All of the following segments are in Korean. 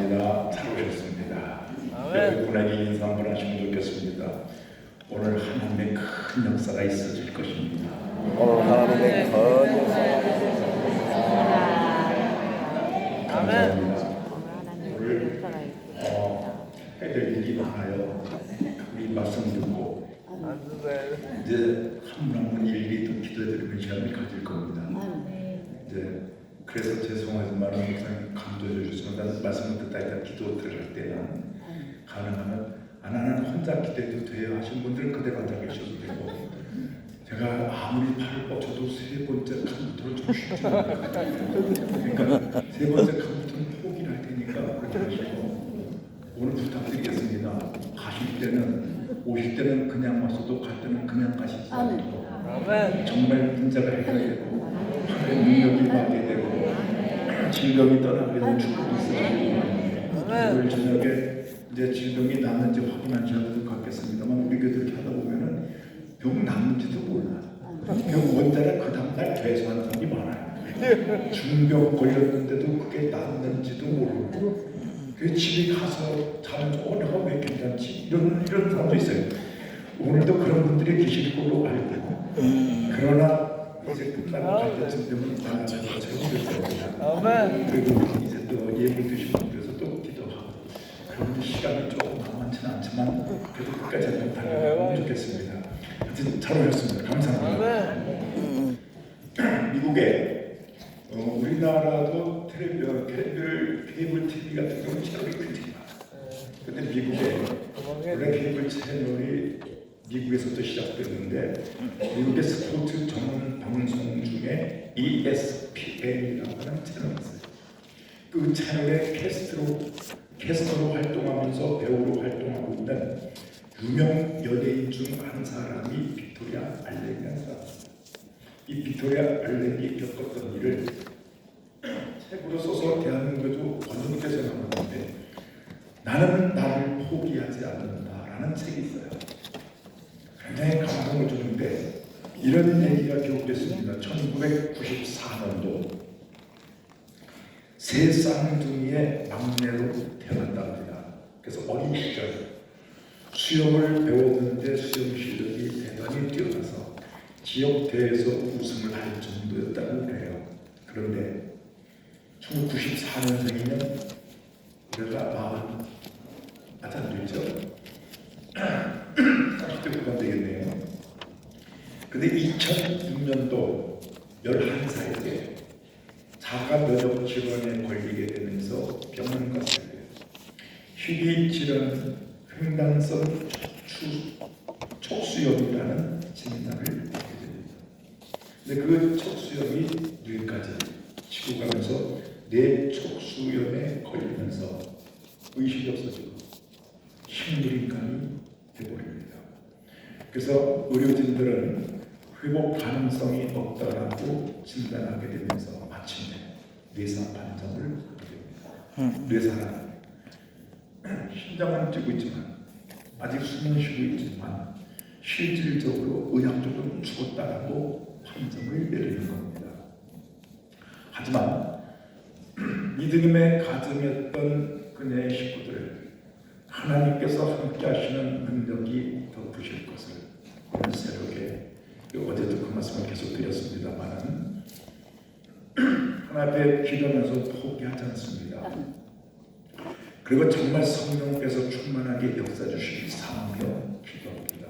감사합니다. 잘 오셨습니다. 옆에 분에게 인사 한번 하시면 좋겠습니다. 오늘 하나님의 큰 역사가 있어질 것입니다. 오늘 하나님의 큰 감사합니다. 오늘 해드릴 일이 많아요. 우리 말씀 듣고 이제 한 분 한 분 일일이 또 기도해드리는 시간을 가질 겁니다. 이제 그래서 죄송하지만 항상 강조해 주시면 말씀을 듣다 있다 기도 들을 때는 가능하면 나는 혼자 기도해도 돼요 하신 분들은 그대로 앉아 계셔도 되고, 제가 아무리 팔을 뻗쳐도 세 번째 칸부터는 좀 쉽지 않아요. 그러니까 세 번째 칸부터는 포기를 할 테니까 그렇게 하시고, 오늘 부탁드리겠습니다. 가실 때는, 오실 때는 그냥 와서도 갈 때는 그냥 가시지 않도록 정말 문제가 해결되고 하나의 능력이 임하게 되고 질병이 떠나게 되는 축복이 있으시고, 오늘 저녁에 이제 질병이 낫는지 확인하셔야 될 것 같겠습니다만, 우리 교회 이렇게 하다 보면은 병 낫는지도 몰라. 병 원자를 그 다음날 퇴소하는 사람이 많아요. 중병 걸렸는데도 그게 낫는지도 모르고 그 집에 가서 자는 내가 왜 괜찮지? 이런 사람도 있어요. 오늘도 그런 분들이 계실 걸로 알고, 그러나 이제 끝나고 갈 때쯤 되면 나가서 채우겠습니다. 그리고 이제 또 예물 드신 분들에서 또 기도하고, 그런 시간이 조금 많지는 않지만 그래도 끝까지 한번 달려가면 좋겠습니다. 하여튼 잘 오셨습니다. 감사합니다. 미국에 우리나라도 케이블 TV 같은 경우는 채널이 굉장히 많아요. 근데 미국에 원래 케이블 채널이 미국에서도 시작됐는데, 미국의 스포츠 전문 방송 중에 ESPN이라고 하는 채널이 있어요. 그 채널의 캐스터로 활동하면서 배우로 활동하고 있는 유명 연예인 중 한 사람이 빅토리아 알렌이라는 사람입니다. 이 빅토리아 알렌이 겪었던 일을 책으로 써서 대한민국에도 관동께서 나왔는데, 나는 나를 포기하지 않는다라는 책이 있어요. 굉장히 감동을 주는데 이런 얘기가 기록됐습니다. 1994년도 세 쌍둥이의 막내로 태어났답니다. 그래서 어린 시절 수영을 배웠는데 수영 실력이 대단히 뛰어나서 지역 대회에서 우승을 할 정도였다고 해요. 그런데 1994년생이면 우리가 아직 안 됐죠? 30대 후반 되겠네요. 근데 2006년도 11살 때 자가 면역 질환에 걸리게 되면서 병원 갔을 때 희귀 질환 횡단성 척수염이라는 진단을 받게 됩니다. 근데 그 척수염이 뇌까지 치고 가면서 뇌 척수염에 걸리면서 의식이 없어지고 식물인간이 되어버립니다. 그래서 의료진들은 회복 가능성이 없다라고 진단하게 되면서 마침내 뇌사 판정을 하게 됩니다. 뇌사는 심장은 뛰고 있지만 아직 숨은 쉬고 있지만 실질적으로 의학적으로 죽었다라고 판정을 내리는 겁니다. 하지만 믿음의 가정이었던 그녀의 식구들을 하나님께서 함께 하시는 능력이 덮으실 것을 오늘 새벽에, 어제도 그 말씀을 계속 드렸습니다만, 하나님 앞에 기도하면서 포기하지 않습니다. 그리고 정말 성령께서 충만하게 역사 주시기 사모하며 기도합니다.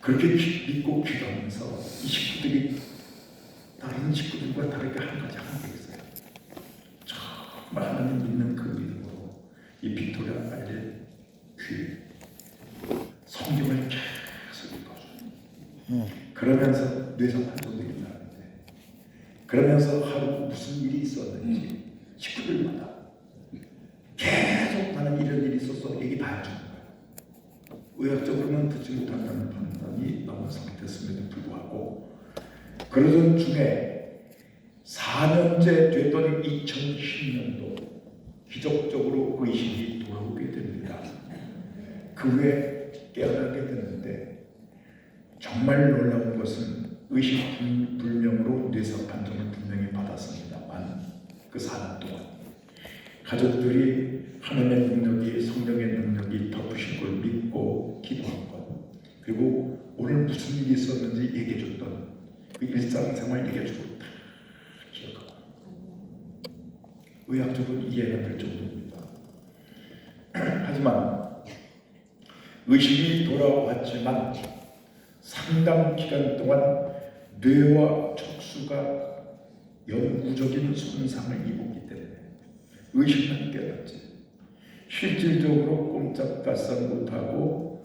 그렇게 믿고 기도하면서 이 식구들이 다른 식구들과 다르게 한 가지 하는 게 있어요. 정말 하나님 믿는 그 믿음으로 이 빅토리아 알렌 귀 성경을 계속 읽어줘요. 그러면서 뇌사 판정들이 나는데, 그러면서 하루 무슨 일이 있었는지 식구들마다 계속 나는 이런 일이 있었어 얘기 다 해주는 거예요. 의학적으로는 듣지 못한다는 판단이 나온 상태였음에도 불구하고, 그러던 중에 4년째 되던 2010년도 기적적으로 의식이 돌아오게 됩니다. 그 후에 깨어나게 됐는데, 정말 놀라운 것은 의식불명으로 뇌사 판정을 분명히 받았습니다만, 그 4년 동안 가족들이 하나님의 능력이 성령의 능력이 덮으실 걸 믿고 기도한 것, 그리고 오늘 무슨 일이 있었는지 얘기해줬던 그 일상생활 얘기해주고 다 기억하고 의학적으로 이해가 될 정도입니다. 하지만 의식이 돌아왔지만 상당 기간 동안 뇌와 척수가 영구적인 손상을 입었기 때문에 의식만 깨닫지 실질적으로 꼼짝달싹 못하고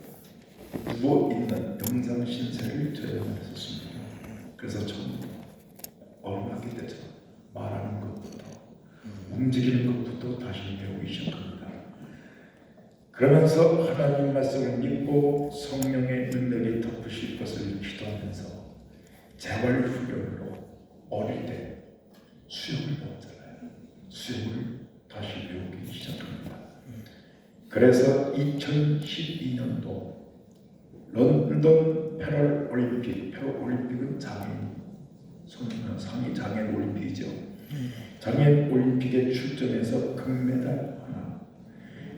누워있는 영상신세를 저행했었습니다. 그래서 처음 어른하게 되죠. 말하는 것부터 움직이는 것부터 다시 배우기 시작합니다. 그러면서 하나님 말씀을 믿고 성령의 능력이 덮으실 것을 기도하면서 재활훈련으로 어릴 때 수영을 배웠잖아요. 수영을 다시 배우기 시작합니다. 그래서 2012년도 런던 패럴올림픽은 상위 장애인 올림픽이죠. 장애인 올림픽에 출전해서 금메달 하나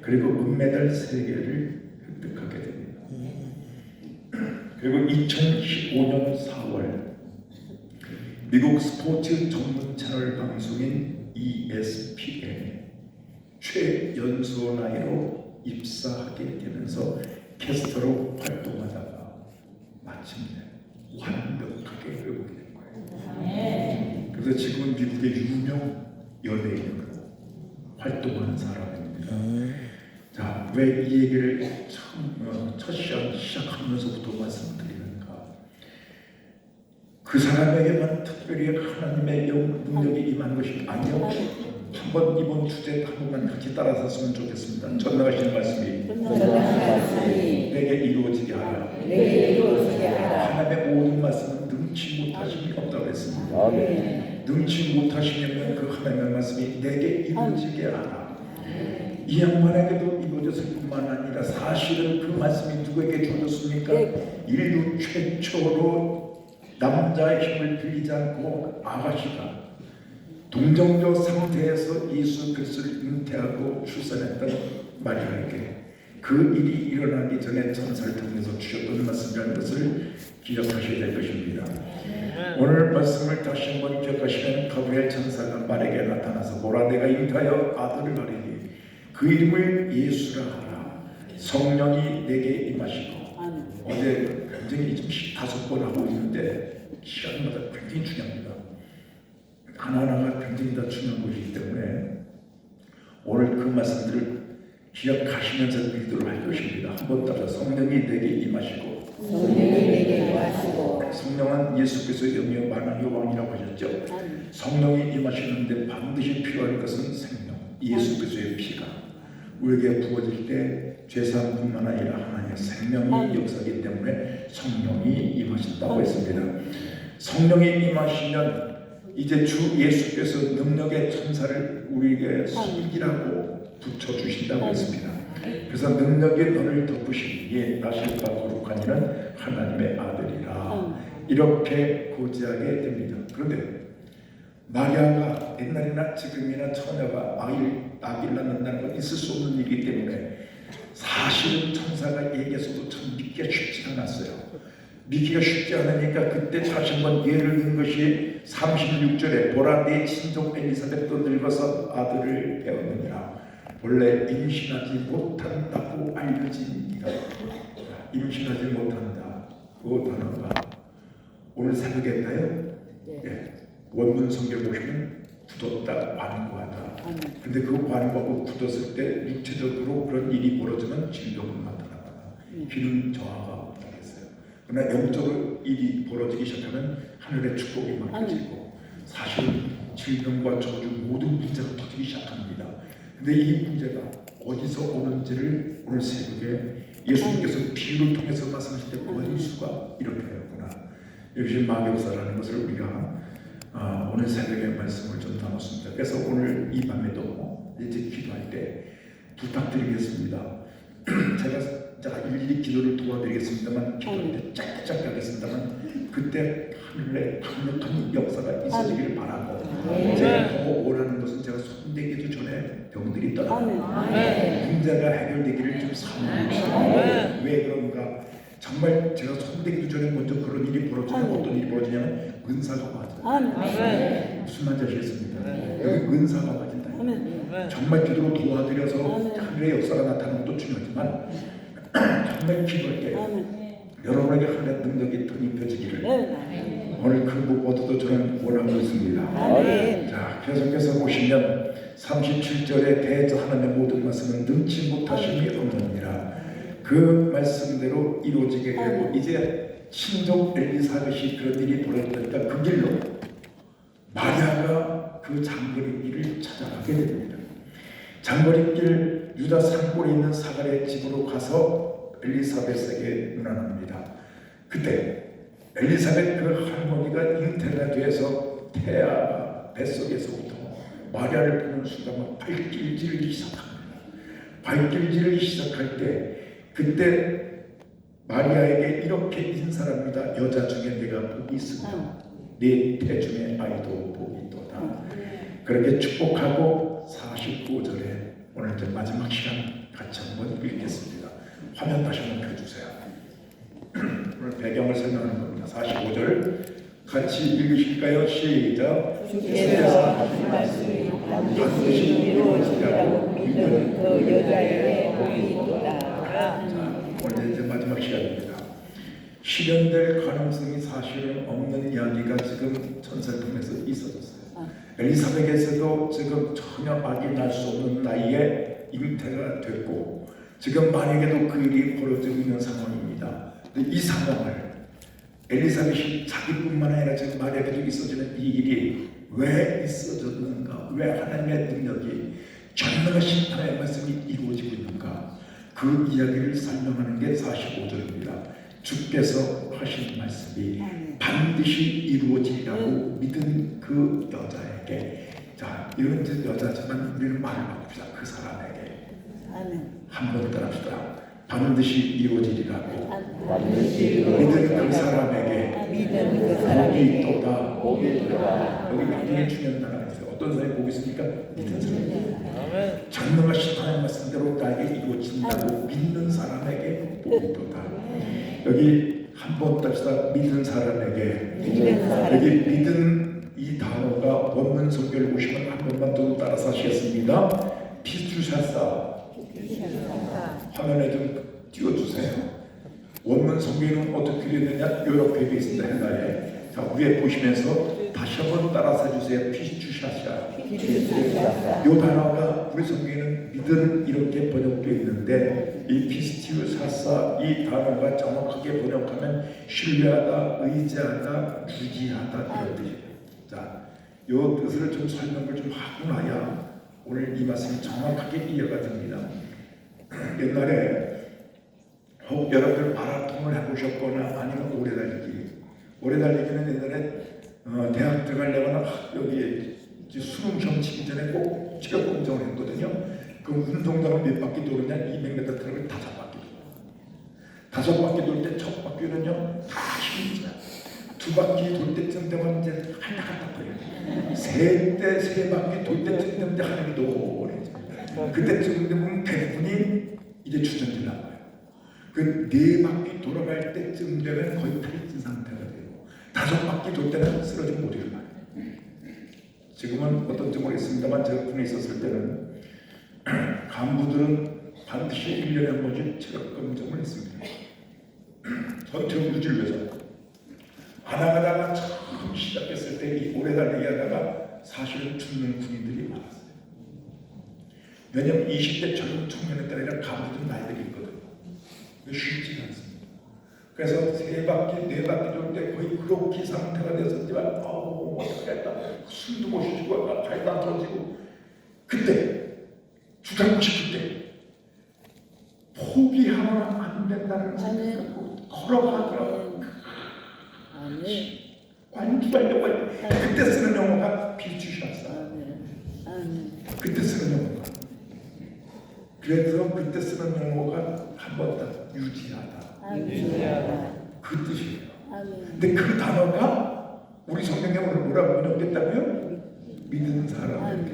그리고 은메달 3개를 획득하게 됩니다. 그리고 2015년 4월 미국 스포츠 전문 채널 방송인 ESPN에 최연소 나이로 입사하게 되면서 캐스터로 활동하다가 마침내 완벽하게 회복이 된 거예요. 그래서 지금은 미국의 유명 연예인으로 활동하는 사람입니다. 자, 왜 이 얘기를 첫 시작하면서부터 말씀드리는가? 그 사람에게만 특별히 하나님의 능력이 임한 것이 아니요. 한번 이번 주제 한 번만 같이 따라섰으면 좋겠습니다. 전나가신 말씀이 내게 이루어지게 하라. 하나님의 모든 말씀은 능치 못하심이 없다고 했습니다. 능치 못하시면 그 하나님의 말씀이 내게 이루어지게 하라. 이 양반에게도 이루어졌을 뿐만 아니라 사실은 그 말씀이 누구에게 주어졌습니까? 인류 최초로 남자의 힘을 빌리지 않고 아가씨가 동정적 상태에서 예수 그리스도를 잉태하고 출산했던 마리아에게 그 일이 일어나기 전에 천사를 통해서 주셨던 말씀이라는 것을 기억하셔야 될 것입니다. 오늘 말씀을 다시 한번 기억하시면 가브리엘 천사가 말에게 나타나서 보라 내가 잉태하여 아들을 가리니 그 이름을 예수라 하라. 성령이 내게 임하시고 어제 굉장히 지금 15번 하고 있는데 시간마다 굉장히 중요합니다. 하나하나가 굉장히 다 중요한 것이기 때문에 오늘 그 말씀들을 기억하시면서 믿도록 할 것입니다. 한번 따라 성령이 내게 임하시고 성령은 예수께서 영이요 만왕의 왕이라고 하셨죠. 성령이 임하시는데 반드시 필요한 것은 생명, 예수 그리스도의 피가 우리에게 부어질 때 죄사함뿐만 아니라 하나님의 생명이 역사하기 때문에 성령이 임하신다고 했습니다. 성령이 임하시면 이제 주 예수께서 능력의 천사를 우리에게 섬기라고 붙여주신다고 했습니다. 그래서 능력의 너를 덮으시니 나실과 거룩한 이는 하나님의 아들이라 이렇게 고지하게 됩니다. 그런데 마리아가 옛날이나 지금이나 처녀가 아기를 낳는다는 건 있을 수 없는 일이기 때문에 사실은 천사가 얘기해서도 참 믿기가 쉽지 않았어요. 믿기가 쉽지 않으니까 그때 다시 한번 예를 든 것이 36절에 보라 내 친족 엘리사벳도 늙어서 아들을 배웠느니라. 원래 임신하지 못한다고 알려지니라. 임신하지 못한다. 그 단어가 오늘 새벽에인가요? 네. 원문 성경 보시면 굳었다, 완고하다. 근데 그 완고하고 굳었을 때 육체적으로 그런 일이 벌어지면 질병은 나타나다. 기능 저하가 없다겠어요. 그러나 영적으로 일이 벌어지기 시작하면 하늘의 축복이 막혀지고 사실은 질병과 저주 모든 문제가 터지기 시작합니다. 근데 이 문제가 어디서 오는지를 오늘 새벽에 예수님께서 비유를 통해서 말씀하실 때 보여줄 수가 이렇게 하였구나. 이것이 마병사라는 것을 우리가 오늘 새벽에 말씀을 좀 나눴습니다. 그래서 오늘 이 밤에도 이제 기도할 때 부탁드리겠습니다. 제가 일일이 기도를 도와드리겠습니다만 기도할 때 짧게 하겠습니다만 그때 하늘에 강력한 역사가 있어지기를 바라고 제가 더 원하는 것은 제가 손대기도 전에 병들이 문제가 해결되기를 좀 사모합니다. 왜 그런가? 정말 제가 손대기도 전에 먼저 그런 일이 벌어지면 어떤 일이 벌어지냐면 은사가 맞아요. 무슨 말인지 아시겠습니까? 여기 은사가 맞는다. 정말 기도로 도와드려서 하늘의 역사가 나타나는 것도 중요하지만 정말 기도할 때 여러분에게 하나의 능력이 덧입혀지기를 오늘 그 무엇보다도 저는 원하고 있습니다. 자, 계속해서 보시면 37절에 대해서 하나님의 모든 말씀은 능치 못하심이 없느니라. 그 말씀대로 이루어지게 되고 이제 친족 엘리사벳이 그런 일이 벌어지니까 그 길로 마리아가 그 장거리길을 찾아가게 됩니다. 장거리길 유다 산골에 있는 사가랴의 집으로 가서 엘리사벳에게 문안합니다. 그때 엘리사벳 그 할머니가 잉태가 돼서 태아 뱃속에서부터 마리아를 보는 순간 발길질을 시작합니다. 발길질을 시작할 때 그때 마리아에게 이렇게 인사합니다. 여자 중에 내가 복이 있습니다. 네 태중의 아이도 복이 있도다. 그렇게 축복하고 49절에 오늘 이제 마지막 시간 같이 한번 읽겠습니다. 화면 다시 한번 펴주세요. 오늘 배경을 설명하는 겁니다. 45절 같이 읽으실까요? 시작. 주께서 하신 말씀이 반드시 이루어지리라고 믿는 그 여자에게 복이 있도다. 오늘 이제 마지막 시간입니다. 실현될 가능성이 사실은 없는 이야기가 지금 천사통에서 있어졌어요. 엘리사벳에서도 지금 전혀 악이 날 수 없는 나이에 잉태가 됐고 지금 만약에도 그 일이 벌어지고 있는 상황입니다. 근데 이 상황을 엘리사벳이 자기뿐만 아니라 지금 마리아에게도 있어지는 이 일이 왜 있어졌는가? 왜 하나님의 능력이 전능하신 하나님의 말씀이 이루어지고 있는가? 그 이야기를 설명하는 게 45절입니다. 주께서 하신 말씀이 반드시 이루어지리라고 믿은 그 여자에게, 자, 이런 여자지만 우리는 말을 바꿉시다. 그 사람에게 한 번 더 합시다. 반드시 이루어지리라고 믿은 그 사람에게 복이 있도다. 여기 굉장히 중요한 단어가 있어요. 어떤 사람이 복이 있습니까? 믿는 사람. 전능하신 하나님 말씀대로 나에게 이루어진다고 믿는 사람에게 복이 있도다. 여기 한 번 합시다. 믿는 사람에게. 여기 믿은 이 단어가 원문 성경을 보시면 한 번만 더 따라서 하시겠습니다. 피투샤사. 화면에 좀 띄워주세요. 원문 성경은 어떻게 되느냐? 이렇게 되어 있습니다. 헬라에. 자, 위에 보시면서 다시 한번 따라서 해주세요. 피투샤사. 이 단어가 우리 성경에는 믿음 이렇게 번역되어 있는데 이 피스티우사사 이 단어가 정확하게 번역하면 신뢰하다, 의지하다, 유지하다 이런 뜻이에요. 자, 이 뜻을 좀 설명을 좀 하고 나야 오늘 이 말씀이 정확하게 이해가 됩니다. 옛날에 혹 여러분들 마라톤을 해보셨거나 아니면 오래 달리기는 옛날에 대학 들어가려거나 여기 수능 시험 치기 전에 꼭 체력 검정을 했거든요. 그 운동장을 몇 바퀴 도느냐 200m 트랙을 5바퀴 돌 때 첫 바퀴는요 다 힘이죠. 2바퀴 돌 때쯤 되면 이제 한딱한딱 거려요. 세 바퀴 돌 때쯤 되면 이제 하늘이 노래져. 그때쯤 되면 배분이 이제 주전질 나와요. 그 4바퀴 돌아갈 때쯤 되면 거의 탈진 상태가 되고 5바퀴 돌 때는 쓰러지면 못 일어나요. 지금은 어떤지 모르겠습니다만 제가 군에 있었을 때는 간부들은 반드시 1년에 한 번씩 체력 검정을 했습니다. 전투력 유지를 위해서. 하다가 처음 시작했을 때 이 오래 달리기 하다가 사실은 죽는 군인들이 많았어요. 왜냐하면 20대 젊은 청년에 따라 간부들 나이들이 있거든요. 쉽지가 않습니다. 그래서 3바퀴, 4바퀴 돌 때 거의 그렇게 상태가 됐었지만 어떡했다. 숨도 못 쉬고 발도 안 떨어지고 그때 주장고 싶을 때 포기하면 안 된다는 생각을 걸어가더라고요. 관두하려고 할 때 그때 쓰는 용어가 비추셨어. 그때 쓰는 용어가. 그래서 그때 쓰는 용어가 한 번 더 유지하다. 그 뜻이에요. 근데 그 단어가 우리 성경에 오늘 뭐라고 번역됐다고요? 믿는 사람에게,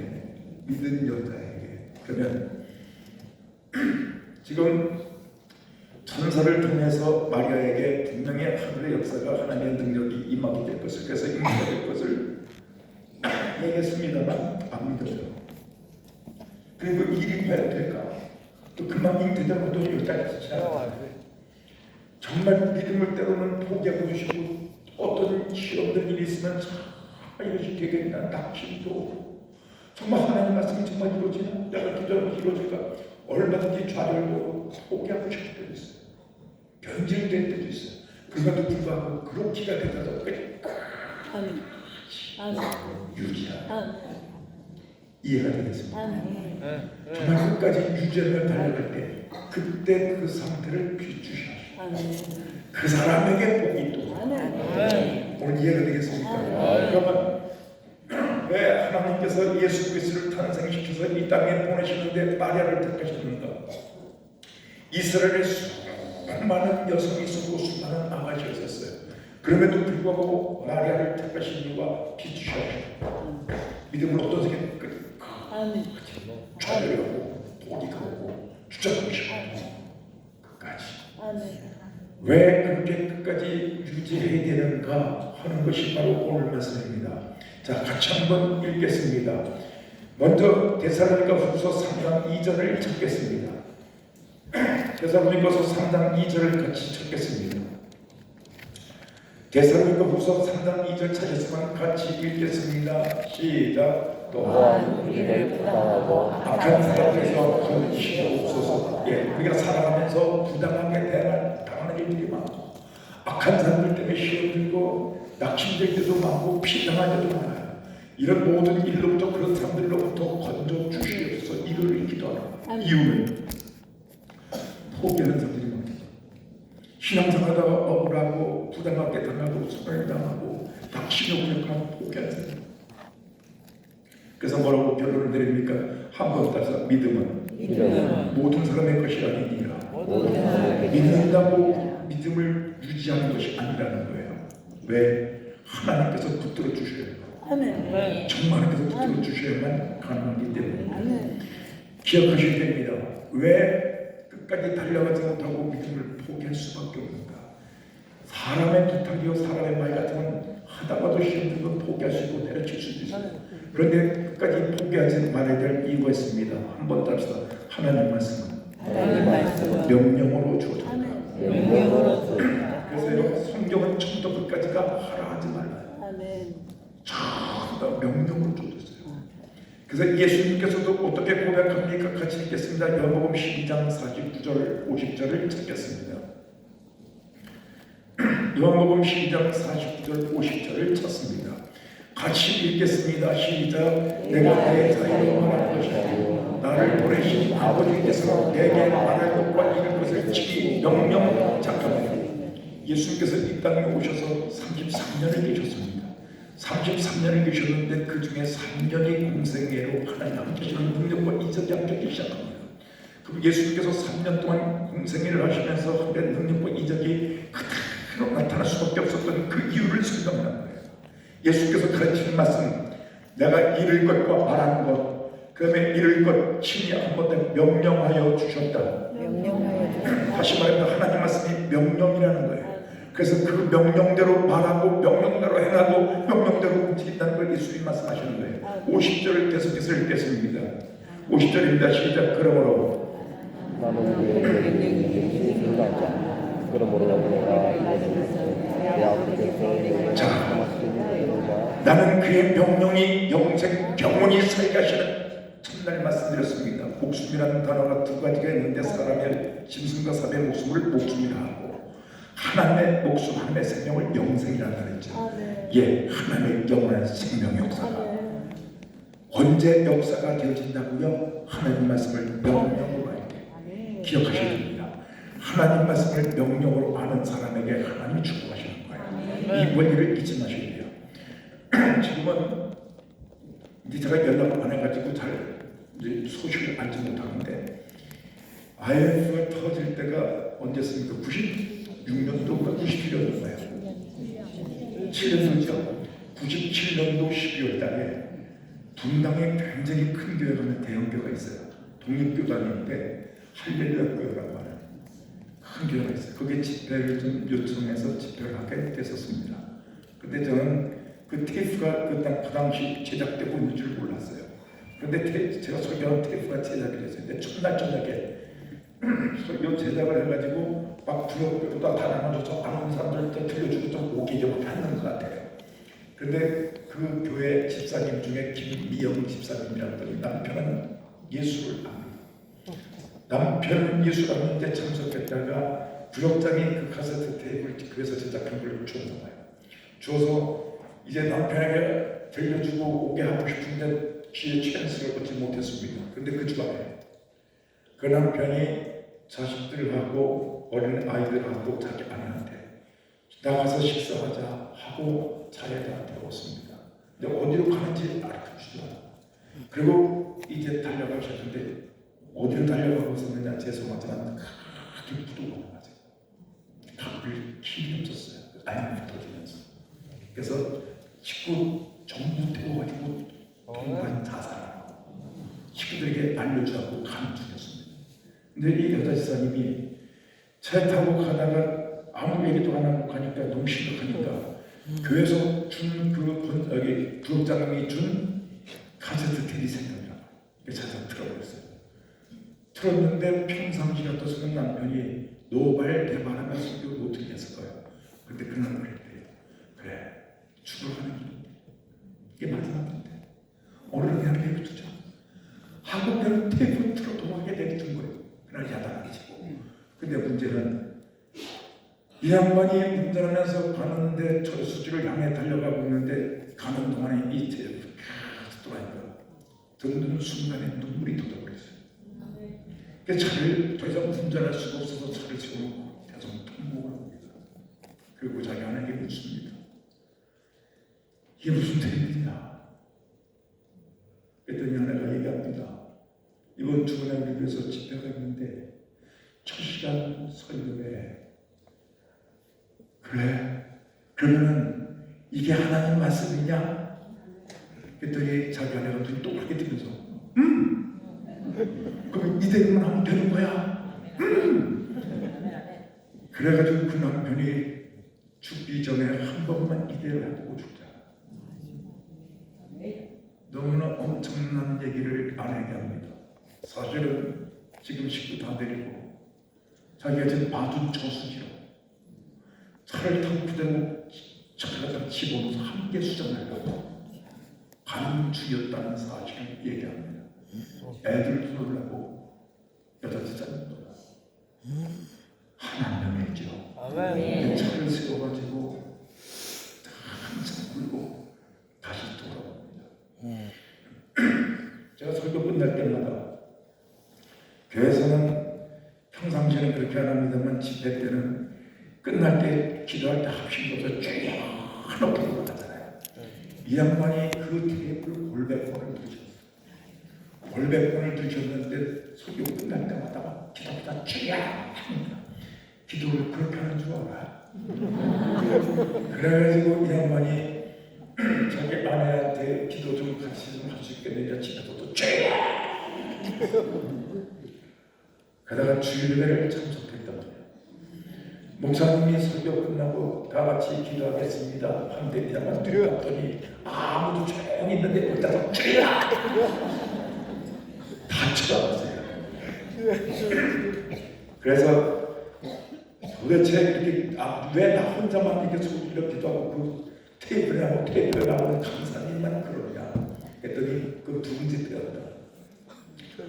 믿는 여자에게. 그러면 지금 천사를 통해서 마리아에게 분명히 하늘의 역사가 하나님의 능력이 임하게 될 것을, 그래서 임하게 될 것을 얘기했습니다만 안 믿어요. 그리고 이 일이 과연 될까? 또 그만 되자고 또 여기까지 지나가. 정말 믿음을 때로는 포기하고 주시고 어떤 시험된 일이 있으면 이것이 되겠나 낙심도 오고 정말 하나님 말씀이 정말 이루어지나? 내가 기도하면 이루어질까? 얼마든지 좌절되고 포기하고 싶을 때도 있어요. 변질될 때도 있어요. 그럼에도 불구하고 그렇기가 되다가 유지하는 이해가 되겠습니다. 정말 끝까지 유지하며 달려갈 때 그때 그 상태를 비추셔 그 사람에게 복이 또 오늘 이해가 되겠습니까? 그러면 왜 하나님께서 예수 그리스도를 탄생시켜서 이 땅에 보내시는데 마리아를 택하셨는가? 이스라엘에 수많은 여성이 있었고 수많은 아가씨가 있었어요. 그럼에도 불구하고 마리아를 택하신 이유가 비추셔서 믿음을 어떻게 좌절하고 포기하고 주저하시고 끝까지 왜 그렇게 끝까지 유지해야 되는가 하는 것이 바로 오늘 말씀입니다. 자, 같이 한번 읽겠습니다. 먼저 데살로니가후서 3장 2절을 찾겠습니다. 데살로니가후서 3장 2절을 같이 찾겠습니다. 데살로니가후서 3장 2절 찾았으면 같이 읽겠습니다. 시작. 또한 우리를 부당하고 악한 사람에서 건지시옵소서. 우리가 살아가면서 부당하게 당하는 일들이 많고 악한 사람들 때문에 시험 들고 낙심될 때도 많고 피당할 때도 많아요. 이런 모든 일로부터 그런 사람들로부터 건져 주시옵소서. 이를 기도하는 이유는 포기하는 사람들이 많아요. 신앙생활하다가 억울하고 부당하게 당하고 손해를 당하고 낙심이 오면 포기하는 사람들. 그래서 뭐라고 결론을 내립니까? 한번 따서 믿음은 모든 사람의 것이 아니니라. 믿는다고 믿음을 유지하는 것이 아니라는 거예요. 왜? 하나님께서 붙들어 주셔야 돼요. 정말 하나님께서 붙들어 주셔야만 가능하기 때문에 기억하셔야 됩니다. 왜 끝까지 달려가지 못하고 믿음을 포기할 수밖에 없는가? 사람의 부탁이요 사람의 말 같은 건 하다가도 시험 들면 포기할 수 있고 내려칠 수도 있어요. 그런데 끝까지 포기하지 말아야 될 이유가 있습니다. 한번 따라서 하나님 말씀은 명령으로 주어졌다. 그래서 성경은 처음부터 끝까지가 하라 하지 말라요. 전부 다 명령으로 주어졌어요. 그래서 예수님께서도 어떻게 고백합니까? 같이 읽겠습니다. 요한복음 12장 49절 50절을 찾겠습니다. 요한복음 12장 49절 50절을 찾습니다. 같이 읽겠습니다. 시작. 내가 내 자유로 말할 것이고 나를 보내신 아버지께서 내게 말할 것과 이룰 것을 친히 명령 작성합니다. 예수님께서 이 땅에 오셔서 33년을 계셨습니다. 33년을 계셨는데 그 중에 3년이 공생애로 하나님 함께하시는 능력과 이적이 함께하기 시작합니다. 그리고 예수님께서 3년 동안 공생애를 하시면서 하나님의 능력과 이적이 그대로 나타날 수밖에 없었던 그 이유를 설명하는 거예요. 예수께서 가르치는 말씀, 내가 이룰 것과 말하는 것, 그 다음에 이룰 것 친히 한번 더 명령하여 주셨다. 다시 말하면 하나님 말씀이 명령이라는 거예요. 그래서 그 명령대로 말하고 명령대로 행하고 명령대로 움직인다는 걸 예수님이 말씀하시는 거예요. 50절을 계속해서 읽겠습니다. 50절입니다. 시작. 그러므로 나는 그의 생각자 그러므로 내가 자, 나는 그의 명령이 영생 영원히 살게 하시는 첫날 말씀드렸습니다. 목숨이라는 단어가 두 가지가 있는데 사람의 짐승과 사람의 목숨을 목숨이라 하고 하나님의 목숨, 하나님의 생명을 영생이라고 그랬죠. 하나님의 영원한 생명 역사가 언제 역사가 되어진다고요? 하나님 말씀을 명령으로 할 때 기억하셔야 됩니다. 하나님 말씀을 명령으로 아는 사람에게 하나님이 축복하시는 거예요. 이 원리를 잊지 마셔야 돼요. 지금은 이제 제가 연락을 안 해가지고 잘 이제 소식을 알지 못하는데 IMF가 터질 때가 언제였습니까? 96년도가 97년도인가요? 7년도죠. 97년도 12월 달에 분당에 굉장히 큰 교회가 있는 대형 교회가 있어요. 독립교단인데 할렐루야 교회라고 하는 큰 교회가 있어요. 거기에 집회를 좀 요청해서 집회를 하게 됐었습니다. 근데 저는 그 테이프가 그 당시 제작되고 있는 줄 몰랐어요. 근데 제가 설교한 테이프가 제작이 됐어요. 근데 첫날 저녁에 설교 제작을 해가지고 막 부역보다 달아나줘서 아는 사람들한테 들려주고 좀 오기적으로 하는 것 같아요. 근데 그 교회 집사님 중에 김미영 집사님이라는 분이 남편은 예수를 압니다. 남편은 예수를 믿는데 참석했다가 부역장이 그 카세트 테이프를 교회에서 제작한 걸 주었나 봐요. 주어서 이제 남편에게 들려주고 오게 하고 싶은데 귀에 찬스를 얻지 못했습니다. 근데 그 주말에 그 남편이 자식들하고 어린 아이들하고 자기 아내한테 나가서 식사하자 하고 차에다 태웠습니다. 근데 어디로 가는지 알려주지도 않아요. 그리고 이제 달려가셨는데 어디로 달려가고 있었느냐 죄송하지만 크게 부도가 나가지고 갑을 힘이 없었어요. 아이를 터지면서. 그래서 식구 전부 태워가지고 동반 자살하고 식구들에게 알려주라고 간투했습니다. 근데 이 여자 집사님이 차에 타고 가다가 아무 얘기도 안 하고 가니까 너무 심각하니까 교회에서 준 여기 부역장님이 준 카세트 테이프 생각나요. 찾아 틀어버렸어요. 틀었는데 평상시 같았으면 남편이 노발대발하며 설교를 못 듣겠을 거예요. 근데 그날 그랬대요. 그래, 죽어가는 길 이게 마지막인데 오늘은 그냥 내려두자 하고 그냥 테이프 틀어 도망하게 내려둔 거예요. 그날 야단하게 지고. 근데 문제는 이 양반이 운전하면서 가는데 철수지를 향해 달려가고 있는데 가는 동안에 이 테이프 돌아니까 듣는 순간에 눈물이 터져버렸어요. 그 차를 더 이상 운전할 수가 없어서 차를 세워놓고 계속 통곡을 합니다. 그리고 자기 아내에게 묻습니다. 이게 무슨 일이냐? 그랬더니 아내가 얘기합니다. 이번 주간에 우리 교회에서 집회가 있는데 첫 시간 설교에 그래? 그러면은 이게 하나님 말씀이냐? 그랬더니 자기 아내가 눈이 똑바르게 뜨면서 그럼 이대로만 하면 되는 거야? 그래가지고 그 남편이 죽기 전에 한 번만 이대로 해보고 죽자. 너무나 엄청난 얘기를 아내에게 합니다. 사실은 지금 식구 다 데리고 자기가 지금 봐준 저수지로 차를 타고 그대로 차에다 집어넣어서 함께 수정하려고 가는 중이었다는 사실을 얘기합니다. 애들 놀라고 여자 집사님도 하나님이죠. 차를 세워가지고 한참 울고 다시 돌아옵니다. 제가 설교 끝날 때마다 교회에서는 평상시에는 그렇게 안 합니다만 집회 때는 끝날 때 기도할 때 합심해서 쭉 하나씩 올라가잖아요. 이 양반이 그 테이프를 골백번을 들으셨어요. 골백번을 들으셨는데 설교 끝날 때마다 막 기도하다 쫙 기도를 그렇게 하는 줄 알아요. 그래가지고 이 양반이 자기 아내한테 기도 좀 같이 좀 할 수 있겠느냐 집에서도 쫙 그러다가 주일배를 참석했단 말이에요. 목사님이 설교 끝나고 다 같이 기도하겠습니다. 한대 양반 들어갔더니 아무도 조용히 있는데 거기다가 쫙 다 쳐다봤어요. 그래서 도대체 이렇게 왜 나 혼자만 이렇게 소리를 기도하고 그 테이프를 하고 테이프를 하고 강사님만 그러냐 했더니 그 누군지 배웠다.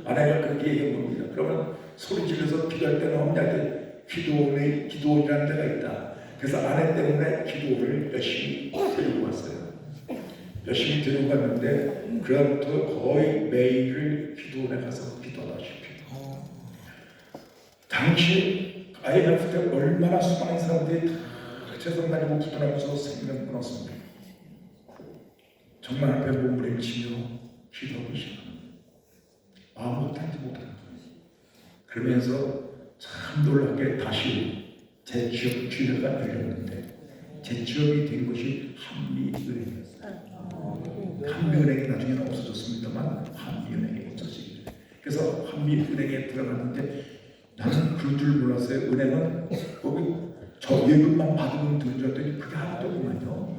아내가 그렇게 얘기한 겁니다. 그러면 소리 질러서 기도할 때는 없냐? 기도원이라는 데가 있다. 그래서 아내 때문에 기도를 열심히 데리고 왔어요. 열심히 데리고 갔는데 그다음부터 거의 매일을 기도원에 가서 기도하다시피. 당시 IMF 때 얼마나 수많은 사람들이 다 세상 가지고 부탁하면서 생명 끊었습니다. 정말 앞에 몸부림을 치며 기도하고 시작합니다. 아무것도 하지 못합니다. 그러면서 참 놀랍게 다시 제 취업 기회가 열렸는데 제 취업이 된 것이 한미은행이었어요. 한미은행이 나중에는 없어졌습니다만 한미은행이 없어지기 그래서 한미은행에 들어갔는데 나는 그런 줄 몰랐어요. 은행은 거기 저 예금만 받으면 되는 줄 알았더니 그게 아니더구만요.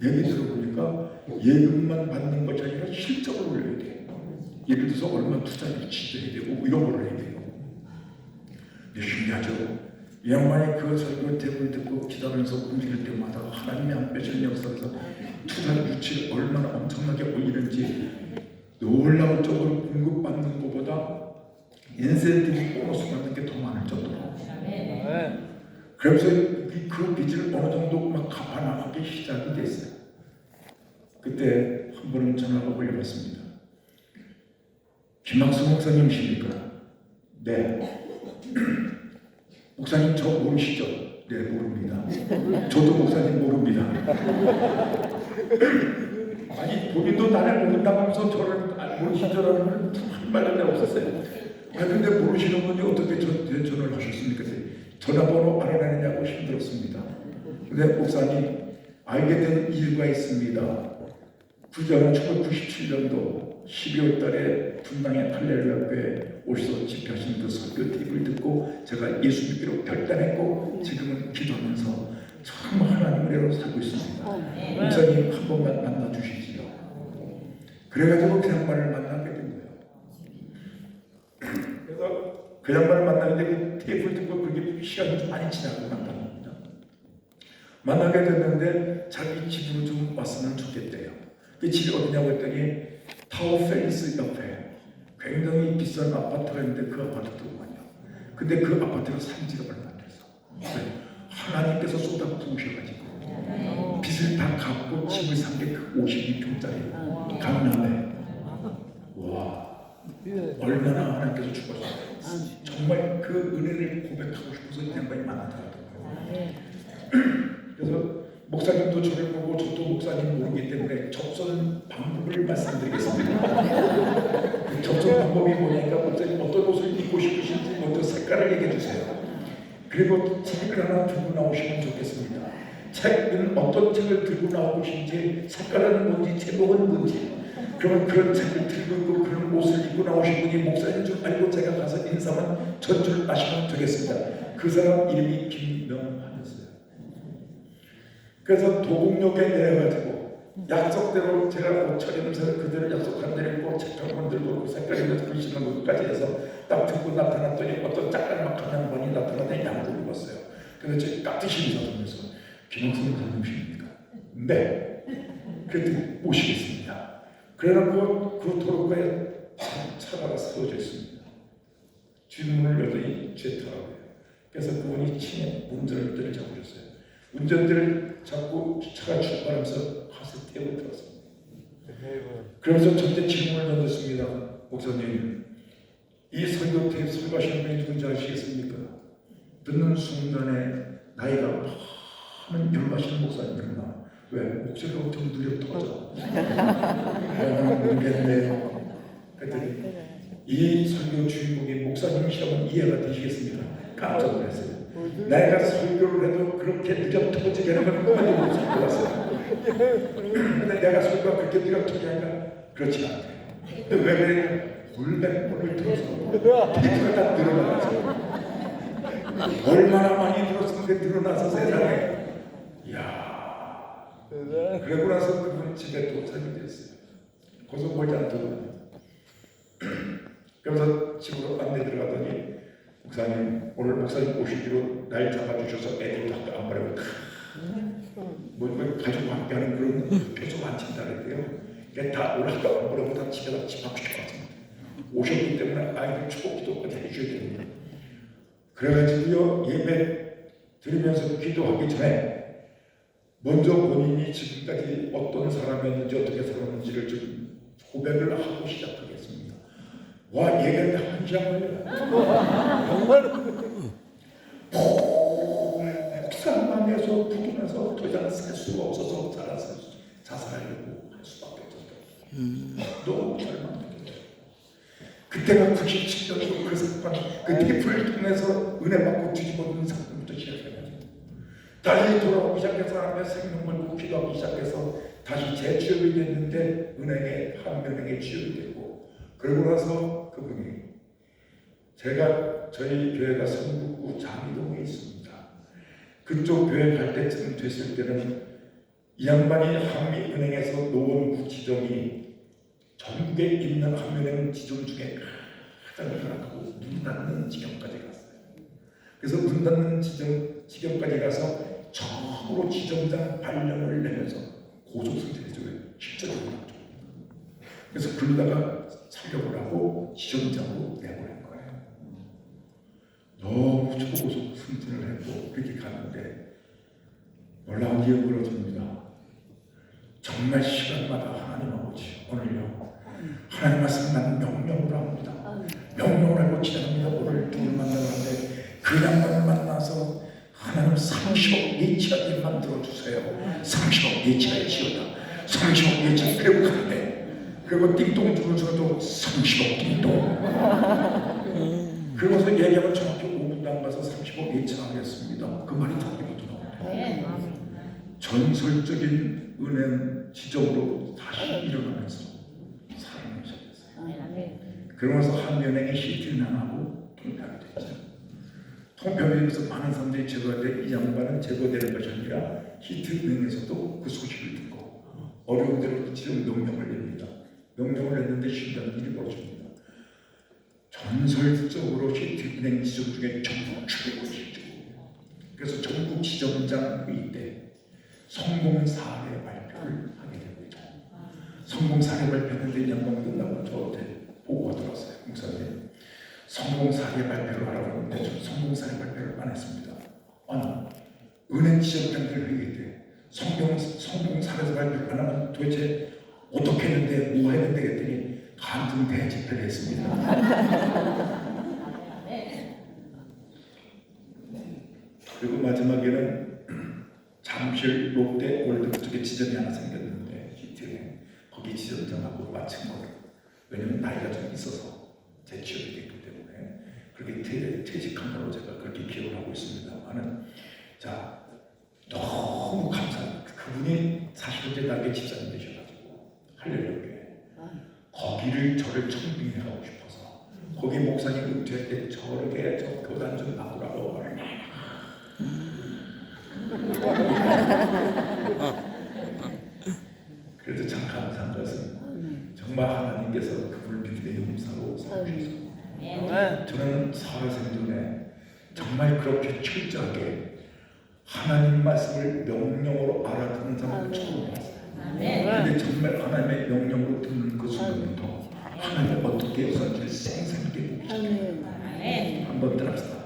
얘기 들어보니까 예금만 받는 것이 아니라 실적을 올려야 돼요. 예를 들어서 얼마 투자를 지정해야 되고 뭐 이런 걸 해야 돼요. 근데 신기하죠. 이 양반이 그 설교 대본을 듣고 기도하면서 움직일 때마다 하나님의 안 빼시는 역사에서 투자 유치를 얼마나 엄청나게 올리는지 놀라울 정도로 공급받는 것보다 인센티브 보너스 받는 게 더 많을 정도로. 그러면서 그 빚을 어느 정도 막 갚아나가기 시작이 됐어요. 그때 한 번은 전화가 걸려봤습니다. 김학수 목사님이십니까? 네. 목사님 저 모르시죠? 네, 모릅니다. 저도 목사님 모릅니다. 아니 본인도 나를 모른다면서 저를 모르시더라는 한 말도 없었어요. 근데 모르시는 분이 어떻게 저한테 전화를 하셨습니까? 전화번호 알아내느냐고 힘들었습니다. 근데 목사님 알게 된 이유가 있습니다. 저는 1997년도 12월 달에 분당의 할렐루야 교회에 오셔서 집회하신 그 설교 팁을 듣고 제가 예수 믿기로 결단했고 지금은 기도하면서 참 하나님 은혜로 살고 있습니다. 목사님 한 번만 만나 주시지요. 그래가지고 그 양반을 만나게 된 거예요. 그래서 그 양반을 만나는데 그 테이프를 듣고 그게 시간이 좀 많이 지나고 만납니다. 만나게 됐는데 자기 집으로 좀 왔으면 좋겠대요. 그 집이 어디냐고 했더니 타워 팰리스 옆에 굉장히 비싼 아파트가 있는데 그 아파트도만요. 근데 그 아파트로 산 지가 얼마 안 돼서 하나님께서 쏟아 부으셔가지고 빚을 다 갚고 집을 산 게 그 52평짜리 강남에. 와, 얼마나 하나님께서 축복하셨어요. 정말 그 은혜를 고백하고 싶어서 이 양반이 만나더라고요. 그래서 목사님도 저를 보고 저도 목사님 모르기 때문에 접선 방법을 말씀드리겠습니다. 그 접선 방법이 뭐냐니까 목사님 어떤 옷을 입고 싶으신지 먼저 색깔을 얘기해 주세요. 그리고 책을 하나 들고 나오시면 좋겠습니다. 책은 어떤 책을 들고 나오신지, 색깔은 뭔지, 제목은 뭔지. 그러면 그런 책을 들고 있고 그런 옷을 입고 나오신 분이 목사님 줄 알고 제가 가서 인사만 전줄 아시면 되겠습니다. 그 사람 이름이 김명환이었어요. 그래서 도곡역에 내려가지고 약속대로 제가 옷 차리면서 그대로 약속한 대로 입고 책평 들고 그 색깔이면서 글씨는 것까지 해서 딱 듣고 나타났더니 어떤 짝깔막한 양반이 나타나더니 양복을 입었어요. 그래서 제 깍듯이 인사드리면서 김학수 목사님이십니까? 네. 그랬더니 모시겠습니다. 그래놓고 그 도로가에 차가 세워져 있습니다. 주문을 열더니 제 타라고요. 그래서 그분이 친히 운전대를 잡으셨어요. 운전대를 잡고 차가 출발하면서 가서 떼고 들었습니다. 그러면서 저한테 질문을 던졌습니다. 목사님, 이 설교 테이프 설교하시는 분이 누군지 아시겠습니까? 듣는 순간에 나이가 많은 열마시는 목사님이구나. 왜? 목소리가 엄청 느려 터져. 모르겠네요. 그랬더니 이 설교 주인공이 목사님이시라면 이해가 되시겠습니까? 깜짝 놀랐어요. 내가 설교를 해도 그렇게 느려 터지게 하는 건 한 번도 못 봤어요. 근데 내가 설교가 그렇게 느려 터지게 하니까 그렇지 않대요. 근데 왜 그래? 골백볼을 들어서 테이프가 딱 늘어나서 얼마나 많이 들었으면 그게 늘어나서 세상에. 이야. 그러고 나서 그분 집에 도착이 됐어요. 거기서 멀지 않더라고요. 그래서 집으로 안내 들어가더니 목사님, 오늘 목사님 오시기로 날 잡아주셔서 애들도 학교 안 보내고 뭐 가족 함께하는 그런 표정 안 친다 그랬대요. 다 오늘 학교 안 보내고 다 집에다 집합시켜왔습니다. 오셨기 때문에 아이들 축복 기도까지 해주셔야 됩니다. 그래가지고요, 예배 드리면서 기도하기 전에 먼저 본인이 지금까지 어떤 사람이었는지 어떻게 살았는지를 좀 고백을 하고 시작하겠습니다. 와, 얘기를 한 시간 걸려요. 정말 부산만에서 부근에서 더 이상 살 수가 없어서 자살하려고 할 수밖에 없었어요. 너무 잘 만들었어요. 그때가 97년도 그 사건, 그 테이프를 통해서 은혜 받고 뒤집어진 사건부터 시작해가지고 다시 돌아오기 시작해서 하나님의 생명 걸고 기도하기 시작해서 다시 재취업이 됐는데 은행에 한은행에 취업이 됐고, 그러고 나서 그분이 저희 교회가 성북구 장이동에 있습니다. 그쪽 교회 갈 때쯤 됐을 때는 이 양반이 한미은행에서 놓은 그 지점이 전국에 있는 한미은행 지점 중에 가장 열악하고 문 닫는 지경까지 갔어요. 그래서 문 닫는 지경까지 가서 처음으로 지점장 발령을 내면서 고소승계조에 실제로 올랐죠. 그래서 그러다가 사격을 하고 지점장으로 내보낸 거예요. 너무 초고속 승진을 했고 그렇게 가는데 놀라운 일이 벌어집니다. 정말 시간마다 하나님 아버지 오늘요 하나님 말씀 나는 명령으로 합니다. 명령을 하고 지납니다. 오늘 누굴 만나는데 그 양반을 만나서 하나님 30억 예치하게 만들어주세요. 30억 예치하게 지었다. 30억 예치 그리고 가는데 그리고 띵동 주문서도 30억 띵동 그러고서 얘기하면 정확히 5분도 안 가서 30억 예치하겠습니다. 그 말이 정확히부터 나옵니다. 전설적인 은행 지점으로 다시 일어나면서 사랑을 시작했어요. 그러면서 한미은행에 시티를 나가고 통폐하게 됐죠. 통폐하면서 많은 사람들이 제거돼 이 양반은 제거되는 것이 아니라 히트은행에서도 그 소식을 듣고 어려운 대로 지금 명령을 냅니다. 명령을 냈는데 신기한 일이 벌어집니다. 전설적으로 히트은행 지점 중에 전국 최고이죠. 그래서 전국 지점장 회의 때 성공 사례 발표를 하게 됩니다. 성공 사례 발표했는데 양반 끝나고 저한테 보고가 들어왔어요. 목사님, 성공 사례 발표를 하라고 했는데 저 성공 사례 발표를 안 했습니다. 아니, 은행 지점장들 회의 때 성공 사례 발표를 안 하면 도대체 어떻게 했는데 뭐 했는데 했더니 간증 대집회를 했습니다. 그리고 마지막에는 잠실 롯데 월드 쪽에 지점이 하나 생겼는데 히트에 거기 지점장하고 마친 거예요. 왜냐면 나이가 좀 있어서 재취업이 됐기 때문에 그렇게 퇴직한 걸로 제가 그렇게 기억을 하고 있습니다만은 자 너무 감사합니다. 그분이 사실 이제 나에게 집사님 되셔가지고 할렐루야 거기를 저를 청빙하고 싶어서 거기 목사님 은퇴할 때 저렇게 저 교단 좀 나오라고 그래도 참 감사한 것은 정말 하나님께서 그분을 믿음의 용사로 삼으셔서 저는 살아생전에 정말 그렇게 철저하게 하나님 말씀을 명령으로 알아듣는 사람을 처음 봤어요. 근데 정말 하나님의 명령으로 듣는 그 순간부터 하나님이 어떻게 역사를 생생하게 보기 시작해요. 한번 들읍시다.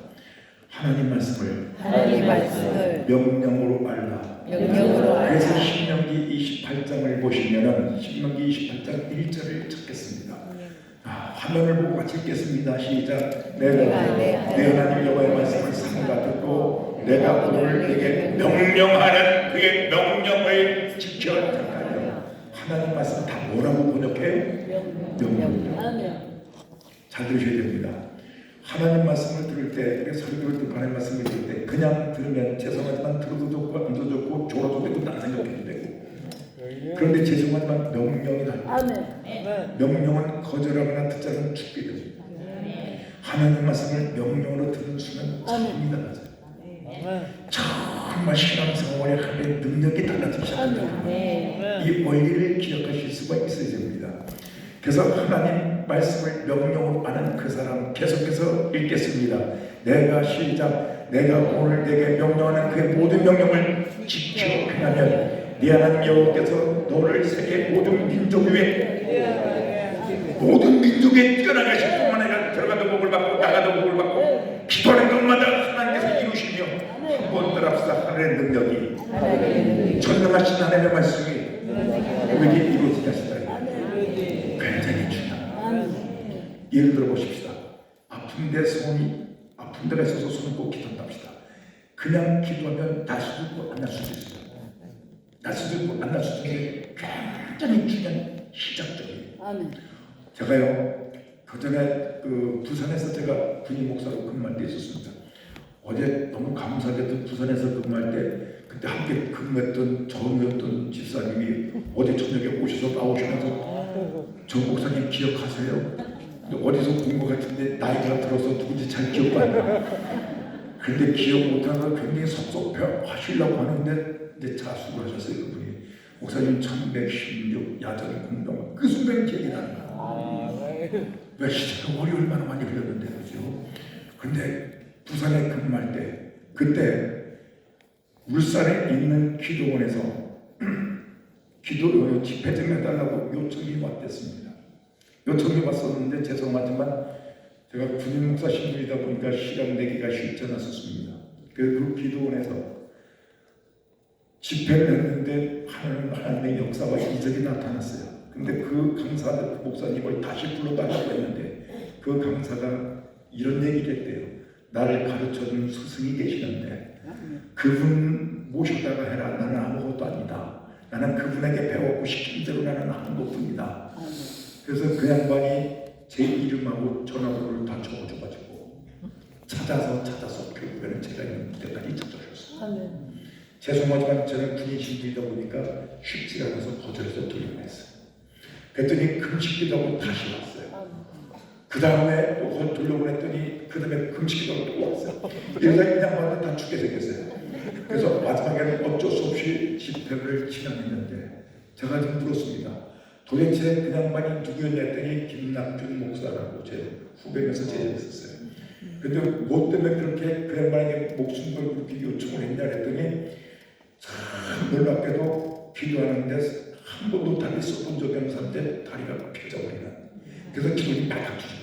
하나님 말씀을 명령으로 알라. 그래서 신명기 28장을 보시면은 신명기 28장 1절을 찾겠습니다. 화면을 보고 같이 읽겠습니다. 시작. 내가 내 하나님 여호와의 말씀을 삼가 듣고 내가 오늘 내게 명령하는 그의 명령을 지켜나가려. 하나님 말씀 다 뭐라고 번역해요? 명령. 잘 들으셔야 됩니다. 하나님 말씀을 들을 때, 설교를 듣고 하나님 말씀을 들을 때 그냥 들으면 죄송하지만 들어도 좋고 안 들어도 좋고 졸아도 되고 딴 생각해도 되고 그런데 죄송하지만 명령이 나옵니다. 명령은 거절하거나 듣지 않으면 죽게 됩니다. 하나님 말씀을 명령으로 듣는 순간 참이 달라져요. 정말 신앙생활의 하나님의 능력이 달라지기 시작합니다. 이 원리를 기억하실 수가 있어야 됩니다. 그래서 하나님 말씀을 명령으로 아는 그 사람 계속해서 읽겠습니다. 내가 시작. 내가 오늘 내게 명령하는 그의 모든 명령을 지켜 행하면 네 하나님 여호와께서 너를 세계 모든 민족 위에 모든 민족에 뛰어나게 하실 뿐만 아니라 들어가도 복을 받고 나가도 복을 받고 기도하는 것마다 하나님께서 이루시며 한번 들합시다. 하나님의 능력이 전능하신 하나님의 말씀이 우리에게 이루어지게 하시다. 굉장히 중요합니다. 예를 들어 보십시다. 아픈 데가 있어서 손을 꼭 기도한답시다. 그냥 기도하면 날 수도 있고 안 날 수도 있어요. 날 수도 있고 안 날 수도 있는데 굉장히 중요한 시작점이에요. 제가요 그전에 부산에서 제가 군인 목사로 근무할 때 있었습니다. 어제 너무 감사하게도 부산에서 근무할 때 그때 함께 근무했던 정이었던 집사님이 어제 저녁에 오셔서 나오시면서 정 목사님 기억하세요? 어디서 본 것 같은데 나이가 들어서 누군지 잘 기억 안 나. 근데 기억 못하고 굉장히 섭섭해하시려고 하는데 이제 자수를 하셨어요. 그분이 목사님 1116 야전 공동 그 순간 기억이 나는 거예요. 몇 시간 월이 얼마나 많이 흘렸는데 그죠? 근데 부산에 근무할 때 그때 울산에 있는 기도원에서 기도 집회 좀 해달라고 요청이 왔댔습니다. 요청이 왔었는데 죄송하지만 제가 군인 목사 신분이다 보니까 시간 내기가 쉽지 않았었습니다. 그 기도원에서 집회를 했는데 하나님의 역사와 이적이 나타났어요. 근데 그 강사들, 그 목사님을 다시 불러달라고 했는데 그 강사가 이런 얘기를 했대요. 나를 가르쳐준 스승이 계시는데 그분 모셔다가 해라. 나는 아무것도 아니다. 나는 그분에게 배웠고 시킨 대로 나는 하는 것뿐이다. 그래서 그 양반이 제 이름하고 전화번호를 다 적어줘가지고 찾아서 결국에는 제가 있는 데까지 찾아줬어요. 죄송하지만 저는 군인 신분이다 보니까 쉽지가 않아서 거절해서 돌려보냈어요. 그랬더니 금식기도하고 다시 왔어요. 그 다음에 또 돌려보냈더니 그 다음에 금식기도하고 또 왔어요. 이러다 이 양반은 다 죽게 생겼어요. 그래서 마지막에는 어쩔 수 없이 집회를 진행했는데 제가 좀 물었습니다. 도대체 그 양반이 누구였냐 했더니 김낙준 목사라고 제 후배면서 제자했었어요. 근데 뭐 때문에 그렇게 그 양반에게 목숨 걸고 그렇게 요청을 했냐 했더니 참 놀랍게도 기도하는데 한 번도 다리 써본 적이 없는 사람인데 다리가 펴져버리는 그래서 기분이 빨갛죠.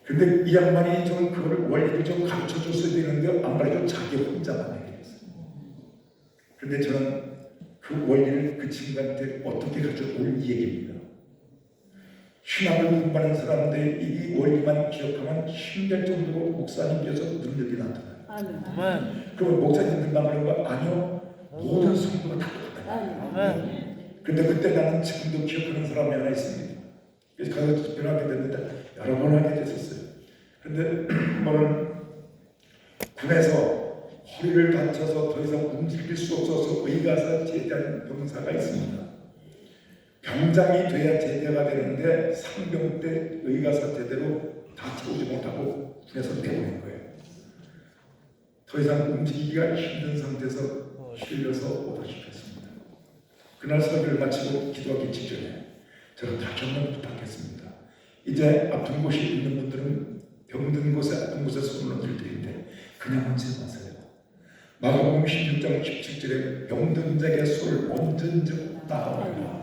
근데 이 양반이 좀 그걸 원리를 좀 가르쳐 줬어야 되는데 안 가르쳐 자기 혼자만 얘기했어요. 근데 저는 그 원리를 그 친구한테 어떻게 가르쳐 올 얘기입니다. 신학을 공부하는 사람들이 이 원리만 기억하면 힘들 정도로 목사님께서 능력이 나타나요. 그럼 목사님들만 그런 거 아니요. 모든 성도가 다 똑같아요. 근데 그때 나는 지금도 기억하는 사람이 하나 있습니다. 그래서 가서 집회하게 됐는데 여러 번 하게 됐었어요. 근데 한 번은 군에서 허리를 다쳐서 더 이상 움직일 수 없어서 의가사 제대한 병사가 있습니다. 병장이 돼야 제대가 되는데 상병 때 의가사 제대로 다 채우지 못하고 군에서 내보낸 거예요. 더 이상 움직이기가 힘든 상태에서 실려서 오다시켰습니다. 그날 설교를 마치고 기도하기 직전에 제가 다시 한번 부탁했습니다. 이제 아픈 곳이 있는 분들은 병든 곳에 아픈 곳에 손을 얹을 때인데 그냥 얹지 마세요. 마가복음 16장 17절에 병든 자에게 손을 얹은 적 나아오리라.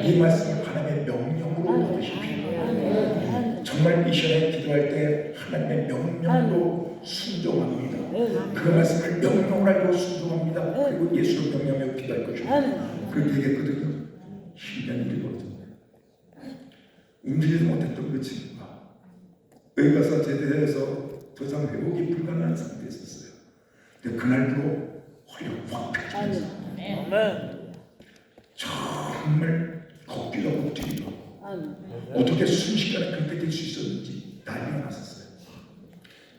이 말씀을 하나님의 명령으로 받으십시오. 정말 이 시간에 기도할 때 하나님의 명령으로 순종합니다. 그 말씀을 명령으로 알고 순종합니다. 그리고 예수를 명령하며 기도할 것입니다. 그렇게 되겠거든요. 신기한 일이 벌어집니다. 움직이지 못했던 그 친구가 의가사 제대해서 더 이상 회복이 불가능한 상태에 있었어요. 근데 그날부로 허리가 확 펴지면서 정말 걷기도 하고 뛰기도 하고 어떻게 순식간에 그렇게 될 수 있었는지 난리가 났었어요.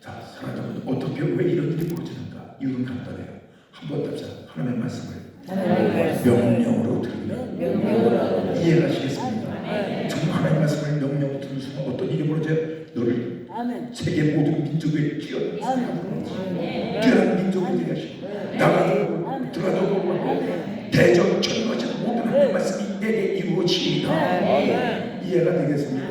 자, 사랑하는 여러분, 어떻게 왜 이런 일이 벌어지는가? 이유는 간단해요. 한번 답사 하나님의 말씀을 명령으로 들으면 이해하시겠습니다. 정말 하나님의 말씀을 명령으로 듣는 순간 어떤 일이 벌어져요? 너를 세계 모든 민족에 뛰어난 민족이 되게 하시고 나가도 들어가도 대적 전거지 모든 하나님의 말씀이 내게 이루어지리라. 이해가 되겠습니다.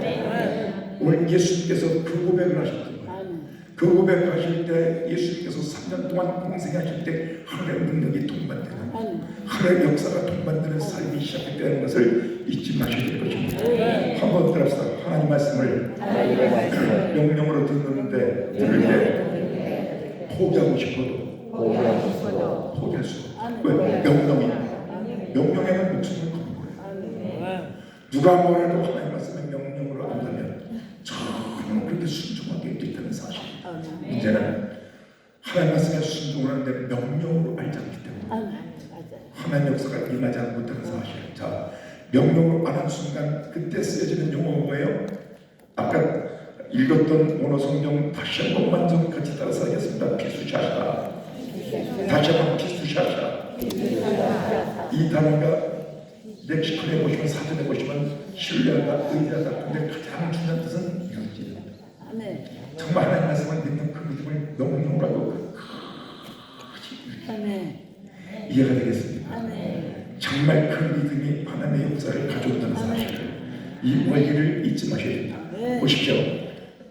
오늘 예수님께서 그 고백을 하셨던 거예요. 그 고백하실 때 예수님께서 3년 동안 공생하실 때 하나님의 능력이 동반되는 하나님의 역사가 동반되는 삶이 시작됐다는 것을 잊지 마셔야 될 것입니다. 한번 들읍시다. 하나님 말씀을 명령으로 듣는데 들을 때 포기하고 싶어도 포기할 수 없어요. 왜? 명령에는 목숨을 거는 거예요. 누가 뭐라도 하나님 말씀을 명령으로 안다면 정말 그렇게 순종하게 됐다는 사실. 문제는 하나님 말씀에 순종하는데 명령으로 알지 않기 때문에 하나님 역사가 임하지 않고 있다는 사실. 자, 명령으로 아는 순간 그때 쓰여지는 용어가 뭐예요? 아까 읽었던 원어 성경 다시 한 번만 좀 같이 따라서 하겠습니다. 피수샤샤. 다시 한번 피수샤샤. 이 단어가 멕시코에 보시면 사전에 보시면 신뢰하다, 의지하다. 근데 가장 중요한 뜻은 이런지. 아멘. 정말 하나님 말씀을 믿는 그 믿음을 명령하고 아멘. 이해가 되겠습니다. 아멘. 정말 그 믿음이 하나님의 역사를 가져온다는 사실을 이 원리를 잊지 마셔야 된다. 네. 보십시오.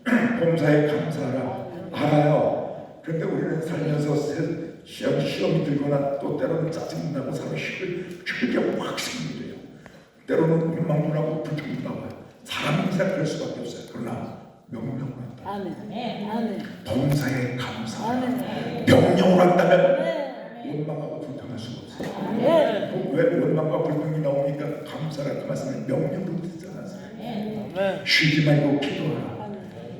범사에 감사하라. 알아요. 그런데 우리는 살면서 시험이 들거나 또 때로는 짜증나고 사람이 힘들게 확 생겨요. 때로는 원망도 나고 불평도 나와요. 사람이라 그럴 수밖에 없어요. 그러나 명령을 한다. 아멘. 아멘. 범사에 감사하라. 아멘. 명령을 한다면 네. 원망하고 불평할 수가 없어요. 네. 왜 원망과 불평이 나오니까 감사라 그 말씀을 명령으로 듣지 않았어요. 쉬지 말고 기도하라.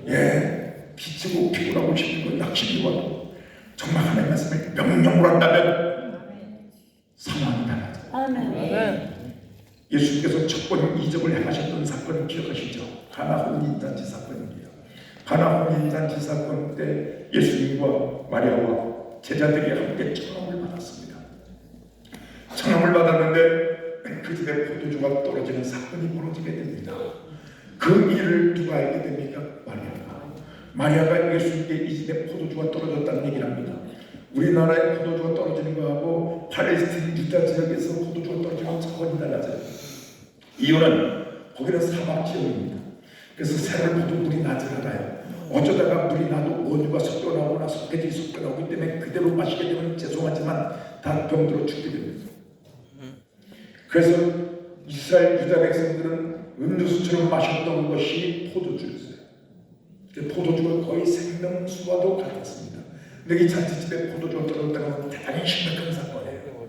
예, 기치고 피곤하고 싶은 건 낙심이 와도 정말 하나님의 말씀을 명령으로 한다면 상황이 달라져요. 아멘. 예수님께서 첫 번 이적을 행하셨던 사건을 기억하시죠? 가나 혼인잔치 사건입니다. 가나 혼인잔치 사건 때 예수님과 마리아와 제자들이 함께 청함을 받았습니다. 청함을 받았는데 그 집에 포도주가 떨어지는 사건이 벌어지게 됩니다. 그 일을 누가 알게 됩니까? 마리아가 예수님께 이 집에 포도주가 떨어졌다는 얘기를 합니다. 우리나라에 포도주가 떨어지는 거하고 팔레스틴 유다 지역에서 포도주가 떨어지는 건 차원이 달라져요. 이유는 거기는 사막 지역입니다. 그래서 새로운 포도물이 나질 않아요. 어쩌다가 물이 나도 원유가 섞여 나오거나 석회질이 섞여 나오기 때문에 그대로 마시게 되면 죄송하지만 다 병들어 죽게 됩니다. 그래서 이스라엘 유다 백성들은 음료수처럼 마셨던 것이 포도주였어요. 포도주가 거의 생명수와도 같았습니다. 근데 이 잔치집에 포도주가 떨어졌다는 건 대단히 심각한 사건이에요.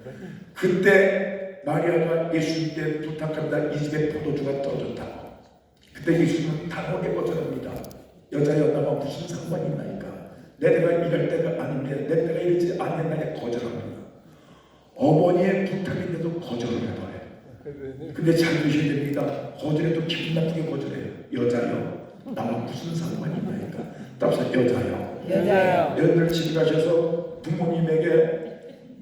그때 마리아가 예수님께 부탁한다. 이 집에 포도주가 떨어졌다고. 그때 예수님은 단호하게 거절합니다. 여자여 나와 무슨 상관이 있나이까. 내가 이럴 때가 아닌데 내가 이러지 않는다에 거절합니다. 어머니의 부탁인데도 거절을 해봐요. 근데 잘 보셔야 됩니다. 거절해도 기분 나쁘게 거절해요. 여자여 나와 무슨 상관이 있나이까. 따라서 여자여. 여러분들 집에 가셔서 부모님에게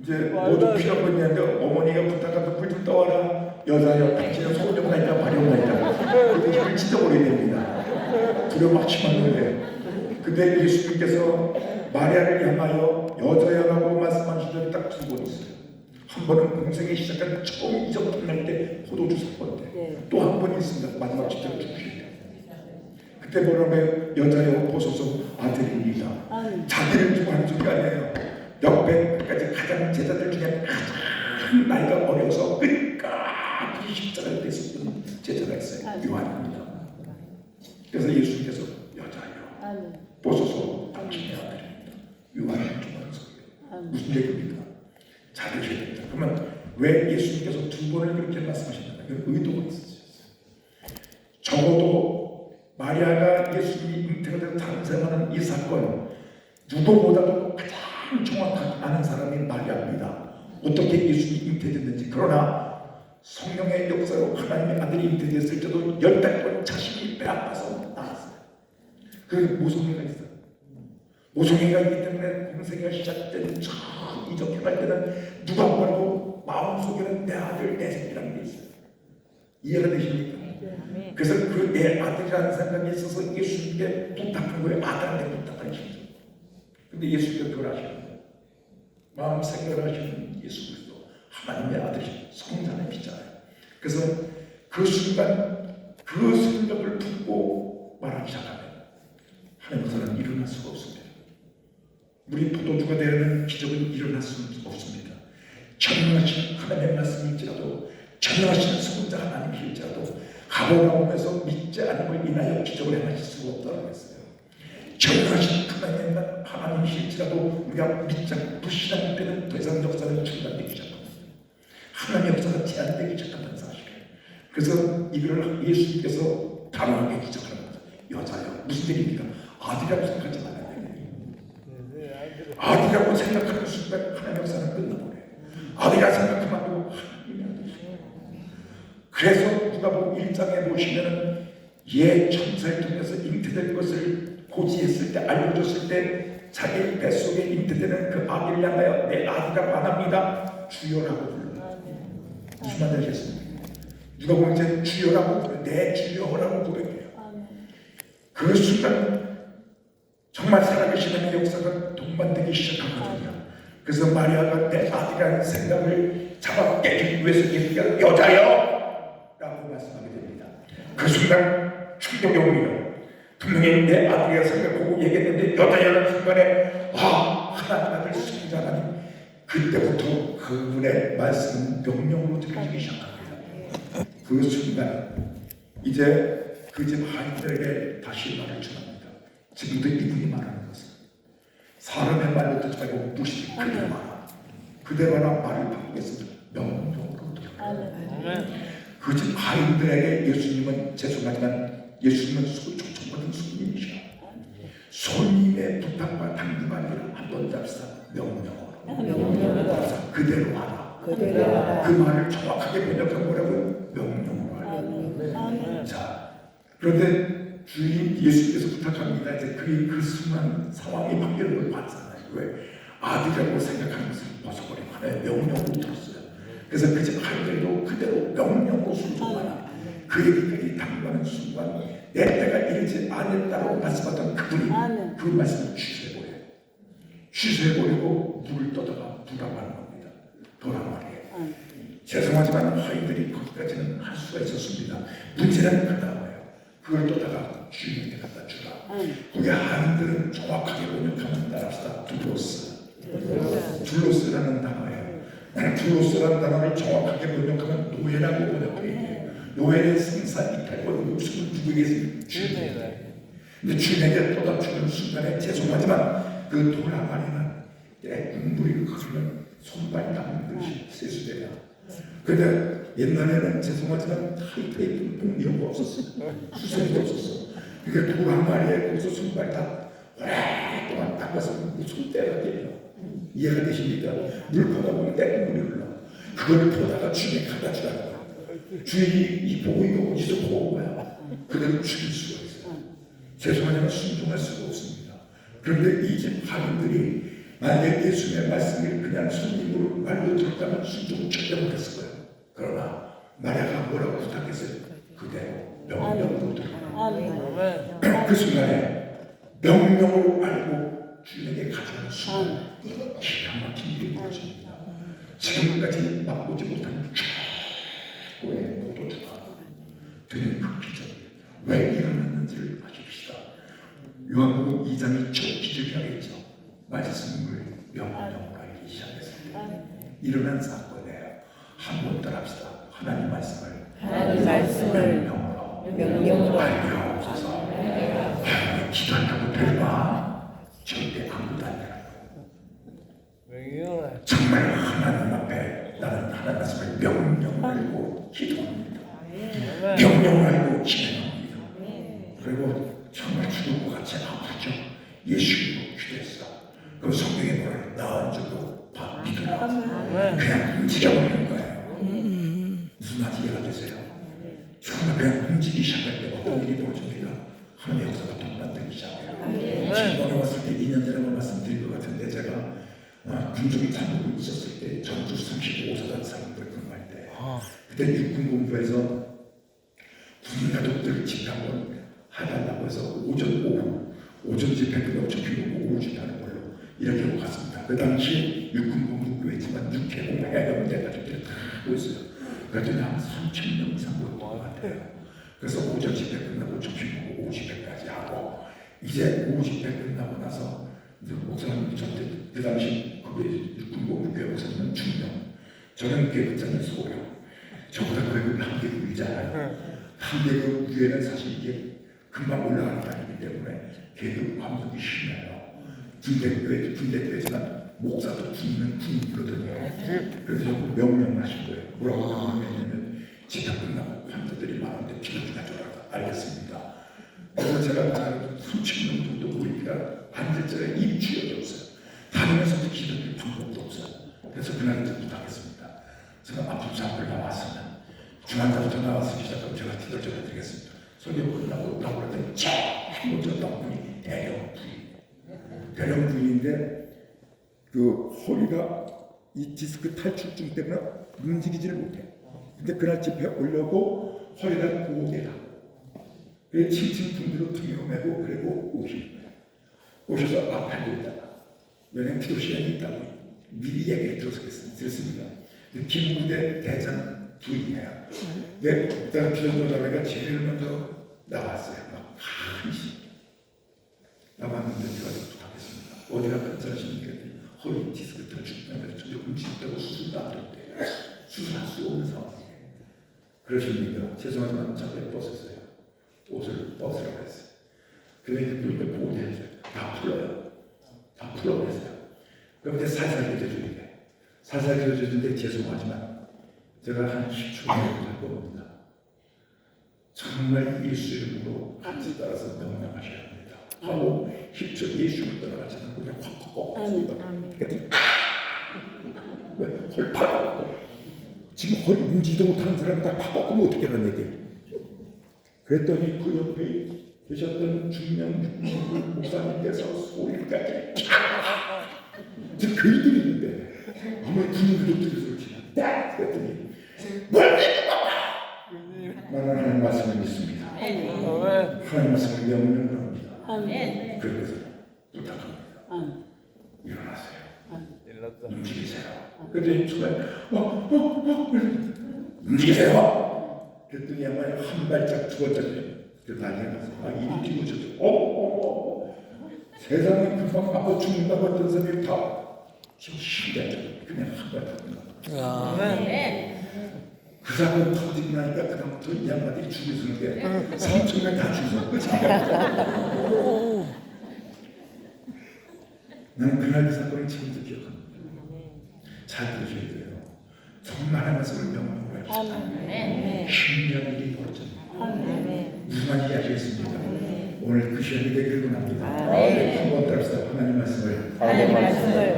이제 모두 필요한 건 있는데 어머니가 부탁한다. 물 좀 떠와라. 여자여 당신은 소용 나이까 발용 나이까. 그때 힘을 찢어버려야 됩니다. 두려워 막 치만는데 근데 예수님께서 마리아를 향하여 여자여라고 말씀하신 적이 딱 두 번 있어요. 한 번은 공생이 시작한 처음 이적 끝날 때 포도주 사건 때 또 한 번이 있습니다. 마지막 직전에 죽으실 때 그때 뭐라고요? 여자여 보소서 아들입니다. 자기를 두고 하는 소리가 아니에요. 옆에 끝까지 가장 제자들 중에 가장 나이가 어려서 끝까지 십자가를 냈었던 제자가 있어요. 요한입니다. 그래서 예수님께서 여자여 보소서 당신의 아들입니다. 요한을 두고 소리예요. 무슨 얘기입니까? 잘 들으셔야 됩니다. 그러면 왜 예수님께서 두 번을 그렇게 말씀하셨나요? 그 의도가 있었어요. 적어도 마리아가 예수님이 잉태가 돼서 탄생하는 이 사건 누구보다도 가장 정확하게 아는 사람이 마리아입니다. 어떻게 예수님이 잉태됐는지. 그러나 성령의 역사로 하나님의 아들이 잉태됐을 때도 10달 자신이 배 아파서 나왔어요. 그 모성애가 있어요. 모성애가 있기 때문에 공생애가 시작된 처음 이적행할 때는 누가 뭐라고 마음속에는 내 아들 내 새끼라는 게 있어요. 이해가 되십니까? 그래서 그 내 아들이라는 생각이 있어서 예수님께 부탁한 거예요. 아들한테 부탁한 거죠. 근데 예수님께서 그걸 하시는 마음 생각을 하시는 예수 그리스도 하나님의 아들이 성자의 피자예요. 그래서 그 순간 그 생각을 품고 말하기 시작하면 하나님께서는 일어날 수가 없습니다. 물이 포도주가 되는 기적은 일어날 수 없습니다. 전능하신 하나님의 말씀일지라도 전능하신 성자 하나님일지라도 가버나움에서 믿지 않음을 인하여 기적을 행하실 수가 없다고 했어요. 전능하신 하나님이실지라도 우리가 믿지 않고 불신하기 때문에 더 이상 역사는 중단되기 시작합니다. 하나님의 역사가 제한되기 시작한다는 사실을. 그래서 이걸 예수님께서 단호하게 기적하는 거죠. 여자여 무슨 일입니까? 아들이라고 생각하지 말아야 돼요. 아들이라고 생각하는 순간 하나님의 역사는 끝나버려요. 아들이라 생각하면 안 되고 하나님이 안 되죠. 그래서 누가복음 1장에 보시면은 천사를 통해서 잉태될 것을 고지했을 때 알려줬을 때 자기 뱃속에 잉태되는 그 아기를 향하여 내 아들이라고 안 합니다. 주여라고 불러요. 무슨 말인지 아시겠습니까? 누가 보면 이제 주여라고 부르, 내 주여라고 고백해요. 그 순간 정말 살아계신 하나님의 역사가 동반되기 시작하거든요. 그래서 마리아가 내 아들이라는 생각을 잡아 깨기 위해서 얘기가 여자여 라고 말씀하게 됩니다. 그 순간 충격이 옵니다. 분명히 내 아들이라는 생각을 보고 얘기했는데 여자여라는 순간에 하나님 아들 승자라니 그때부터 그분의 말씀은 명령으로 들려지기 시작합니다. 그 순간 이제 그 집 하인들에게 다시 말을 전합니다. 지금도 이분이 말하는 것은 사람의 말로 듣지 말고 무시 그대로 말하. 그대로 말을 바꾸겠습니다. 명령으로 들어요. 그 집 하인들에게 예수님은 죄송하지만 예수님은 초청받은 손님이셔. 손님의 부탁과 당부가 아니라 한번 잡사 명령으로. 그대로 하라. 그 말을 정확하게 번역한 뭐라고요? 명령으로 하라. 자, 그런데 주인 예수께서 부탁합니다. 이제 그 순간 상황이 바뀌는 걸 봤잖아요. 왜? 아들이라고 생각하는 것을 벗어버리고 하나의 명령으로 들었어요. 그래서 그 집 하인들도 그대로 명령으로 순종하라. 그 얘기까지 당부하는 순간 내 때가 이르지 않았다고 말씀하던 그분이 그 말씀을 취소해버려요. 취소해버리고 물을 떠다가 돌아가는 겁니다. 돌아가게. 죄송하지만 하인들이 거기까지는 할 수가 있었습니다. 문제는 그 다음에요. 그걸 떠다가 주인에게 갖다 주라. 거기 하인들은 정확하게 번역하면 따라합시다. 둘로스라는 단어예요. 둘로스라는 단어를 정확하게 번역하면 노예라고 번역해요. 노예는 생사 이탈권 목숨을 누구에게 주인에게. 근데 주인에게 떠다 주는 순간에 죄송하지만 그 돌아가리는 물이 흐르면 손발 닦는 것이 세수돼요. 근데 옛날에는 죄송하지만 타이테이프 이런 거 없었어요. 수선도 없었어. 그러니까 돌 한 마리에 거기서 손발 다 오랫동안 닦아서 손때가 돼요. 이해가 되십니까? 물 퍼다 보면 떼물이 흘러. 그걸 퍼다가 주인에 갖다 주라는 거야. 주인이 이 보고 이거 어디서 보고 온 거야. 그대로 죽일 수가 있어요. 죄송하지만 순종할 수가 없습니다. 그런데 이 집 하인들이 만약에 예수님의 말씀을 그냥 손님으로 말로 들었다면 순종을 절대 못했을 거예요. 그러나 마리아가 뭐라고 부탁했어요? 그대로 명령으로 들어라. 그 순간에 명령으로 알고 주인에게 가져가는 순간 기가 막힌 일이 벌어집니다. 지금까지 맛보지 못한 최고의 모도주가 되는 그 기적. 왜 일어났는지를 아십시다. 요한복음 2장이 첫 기적이라겠죠. 말씀을 명령으로 알기 시작했습니다. 일어난 사건이에요. 한번 따라합시다. 하나님 말씀을 명령으로 알려옵소서. 하나님 기도한다고 될까? 절대 그것도 아니라는 거예요. 정말 하나님 앞에 나는 하나님 말씀을 명령으로 알고 기도합니다. 명령으로 알고 기도합니다. 그리고 정말 죽을 것 같이 아프죠. 예수님도 기도했어. 그 성경에 뭐라 나은 줄도 믿으라. 그냥 움직여버리는 거예요. 무슨 말인지 이해가 되세요? 정말 그냥 움직이기 시작할 때 어떤 일이 벌어집니까? 하나님의 역사가 동반되기 시작해요. 지금 왔을 때 2년 전에 말씀드린 것 같은데 제가 군중이 참고 있었을 때 전주 35사단 사람들 근무할 때 그때 육군 본부에서 군인 가족들 집회 한번 해달라고 해서 오전 집회 끝나고 접히고 오후 집회하는 걸로 이렇게 하고 갔습니다. 그 당시 육군 본부교회지만 육해공 해병대 가족들이 다 모였어요. 그랬더니 한 3,000명 이상 모였던 것 같아요. 그래서 오전 집회 끝나고 접히고 오후 집회까지 하고 이제 오후 집회 끝나고 나서 목사님 저한테 그 당시 거기 육군 본부교회 목사님은 중령, 저는 교회장이 소령, 저보다 그래도 한계급 위잖아요. 한계급 위에는 사실 이게 금방 올라가는 게 아니기 때문에 계급 감독이 심해요. 군대교회지만 목사도 군인은 군이거든요. 그래서 명령을 하신 거예요. 뭐라고 명령했냐면 집회 끝나고 환자들이 많은데 기도 좀 해줘라. 알겠습니다. 그래서 제가 3,000명 정도 모이니까 환자들의 입 쥐어졌어요. 다니면서도 기도할 방법도 없어요. 그래서 그날부터 부탁했습니다. 제가 아픈 사람들 나왔으면 중환자부터 나와서 시작하면 제가 기도를 좀 해드리겠습니다. 설교 끝나고 나고 그랬더니 제일 먼저 나온 분이 대령 부인인데 그 허리가 이 디스크 탈출증 때문에 움직이지를 못해. 근데 그날 집회 오려고 허리가 고개라. 그래 칭칭 분들로 등으로 메고 그리고 오셔서 앞에 있다가 왜냐면 기도 시간이 있다고 미리 얘기를 들었습니다. 김무대 대장 부인이에요. 내 일단 기도자가 제일 먼저 나왔어요. 막 한시 나왔는데 제가 부탁했습니다. 어디가 괜찮으십니까? 허리 디스크부터 죽는다고 전혀 움직였다고 수술도 안 됐대. 수술할 수 없는 상황이에요. 그러십니까? 죄송하지만 자기가 벗었어요. 옷을 벗으라고 했어요. 그런데 그걸 보고 했어요. 다 풀어요. 다 풀어 그랬어요. 그런데 살살 믿어줘야 돼. 살살 믿어주는데 죄송하지만 제가 한 10초 정도 할 겁니다. 정말 예수 이름으로 같이 따라서 명령하셔야 합니다. 하고 10초 예수를 따라가지 않고 그냥 확 꺾어. 왜? 허리 팍 꺾어. 지금 허리 움직이도 못하는 사람이 다 팍 꺾으면 어떻게 하는 얘기예요? 그랬더니 그 옆에 계셨던 중년 목사님께서 소리까지 지금 그 일들이 있는데 아무리 분위기도 들을 소리 딱 그랬더니 뭘 나는 하나님 말씀을 믿습니다. 하나님 말씀을 명령을 합니다. 그래서 부탁합니다. 일어나세요. 움직이세요. 그랬더니 처음에 움직이세요. 그랬더니 양반이 한 발짝 두 발짝 난리가 났어요. 이리 뛰고 저쪽 세상에 금방 맞고 죽는다고 했던 사람이 다 지금 신기하죠. 그냥 한 발짝 그 사람 터지고 나니까 그다음부터 이 양반이 죽이서는데 3층을 다 죽였어. 나는 그날 그 사건을 지금도 기억합니다. 잘 들으셔야 돼요. 정말 하나님 말씀을 명령을 해주셨다. 신기한 일이 벌어졌습니다. 무슨 말인지 아시겠습니까? 오늘 그 시간이 되기를 원합니다. 한번 따라서 하나님 말씀을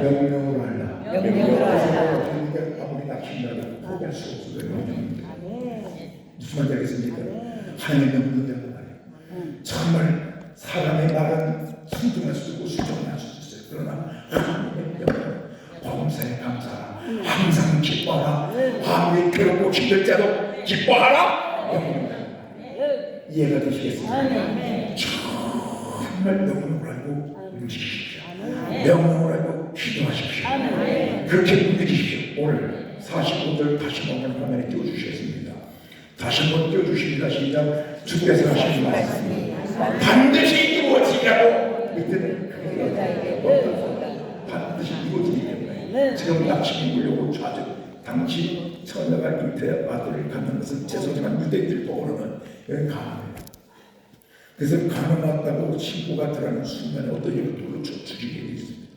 명령으로 하라. 그러니까 아무리 낙심이라도 포기할 수 없어요. 명령입니다. 무슨 말인지 알겠습니까? 하나님 명령이라고 말해요. 정말 사람의 말은 순종할 수도 있고 수정할 수도 있어요. 그러나 하나님의 명령 범사에 감사하라. 항상 기뻐하라. 아무리 괴롭고 힘들자도 기뻐하라. 이해가 되시겠습니까? 정말 명령을 알고 움직이십시오. 명령을 알고 기도하십시오. 그렇게 움직이십시오. 오늘 45절 다시 한번 화면에 띄워주시겠습니다. 다시 한번 띄워주십니다. 시작. 주께서 하시는 말씀 반드시 이루어지라고 이때는 반드시 이루어지기 때문에 지금 낙심이 물려고 좌절 당시 처녀가 잉태 아들을 갖는 것은 죄송하지만 유대인들 보고는 가능해요. 그래서 가능하다고 신고가 들어가는 순간에 어떤 일을 돌로 죽이게 되어 있습니다.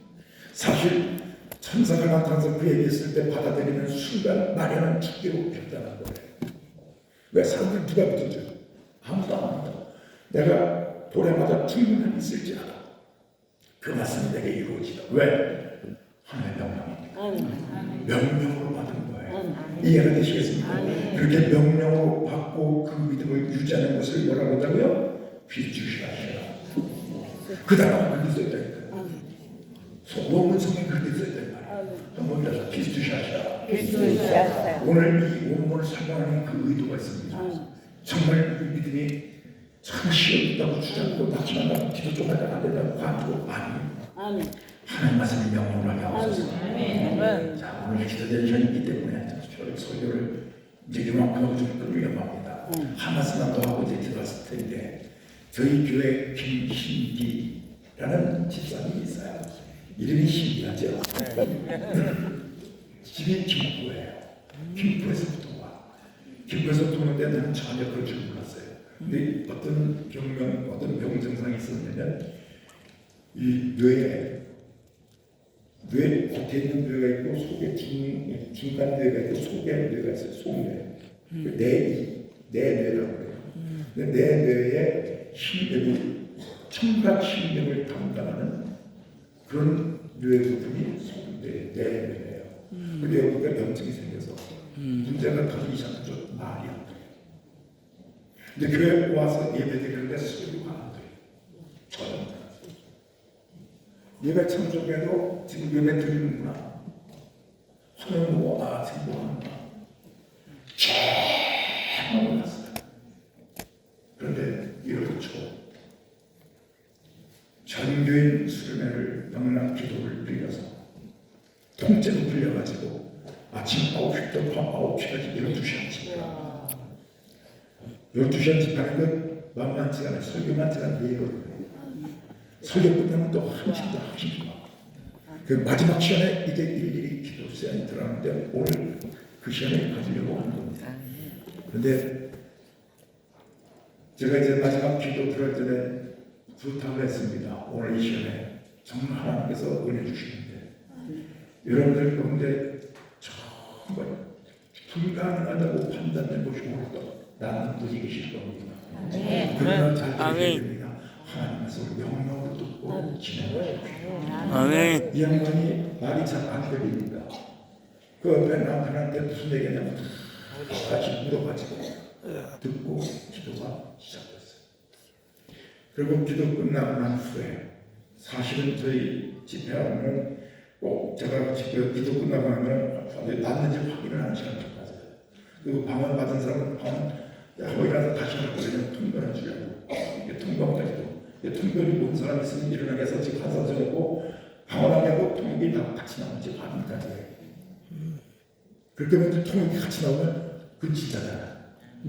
사실 천사가 나타나서 그 얘기했을 때 받아들이는 순간 마련한 축제로 결단한 거예요. 왜 사람들 누가 믿어줘? 아무도 안 믿어. 내가 돌에 맞아 죽는 한이 있을지라도 그 말씀이 내게 이루어지다. 왜? 하나님의 명령입니다. 명령으로 받은 거예요. 이해가 되시겠습니까? 그렇게 명령으로 받고 그 믿음을 유지하는 것을 뭐라고 한다고요? 비주시하시라. 그 단어가 그렇게 써있다니까요. 원문 성경에 그렇게 써있단 말이에요. 한번 따라서 비주시하시라. 오늘 이 원문을 설명하는 그 의도가 있습니다. 정말 그 믿음이 참 시험있다고 주장하고 낙심한다고 기도 좀 하다가 안 된다고 가지고 아니에요. 하나님 말씀을 명령하게 하옵소서. 자, 오늘 기도된 시간이기 때문에 설교를 이제 이만큼 하고 좀 끊으려고 합니다. 한 말씀만 더 하고 이제 들어갔을 텐데 저희 교회 김신기라는 집사님이 있어요. 이름이 신기하죠. 집이 김포예요. 김포에서부터 와. 김포에서 도는데 나는 전혀 그럴 줄 몰랐어요. 근데 어떤 병 증상이 있었냐면 이 뇌 겉에 있는 뇌가 있고 속에 중간 뇌가 있고 속에 뇌가 있어요. 속뇌. 내뇌라고 그래요. 근데 내 뇌의 신경이 청각 신경을 담당하는 그런 뇌 부분이 내뇌예요. 근데 여기가 염증이 생겨서 문제가 더 이상하죠. 말이 안 돼요. 근데 교회 와서 예배드리는데 소리가 안 돼요. 저는 예배 참석해도 지금 예배 드리는구나. 하는 거 지금 뭐 하는구나. 하고 났어요. 그런데 1월 초 전교인 수련회를 영락 기도를 빌려서 통째로 빌려가지고 아침 9시부터 밤 9시까지 12시간 집회합니다. 12시간 집회하는 건 만만치 않아요. 설교만치 않은 예거든요. 설교 끝나면 또 한심도 하십니다. 그 마지막 시간에 이제 일일이 기도 시간이 들어가는데 오늘 그 시간에 가지려고 하는 겁니다. 그런데 제가 이제 마지막 기도 들어갈 전에 부탁을 했습니다. 오늘 이 시간에 정말 하나님께서 은혜 주시는데 여러분들 가운데 정말 불가능하다고 판단된 것이 오늘도 나는 분이 계실 겁니다. 그러나 잘 들으셔야 됩니다. 하나님께서 명령으로 듣고 진행하십시오. 아멘. 이 양반이 말이 잘 안 들립니다. 그 옆에 남편한테 무슨 얘기냐면 같이 물어가지고 듣고 기도가 시작됐어요. 그리고 기도 끝나고 난 후에 사실은 저희 집회하면 꼭 제가 집회 기도 끝나고 나면 낫는지 확인을 하는 시간이 맞아요. 그리고 방언 받은 사람은 방언 일어나서 다시 하고 그냥 통변을 주려고 통변까지도 통변이 온 사람이 있으면 일어나게 해서 지금 한 사람 저녁고 방언하게 하고 통역이 다 같이 나오지 반응까지 해요. 그렇게 먼저 통역이 같이 나오면 그건 진짜잖아.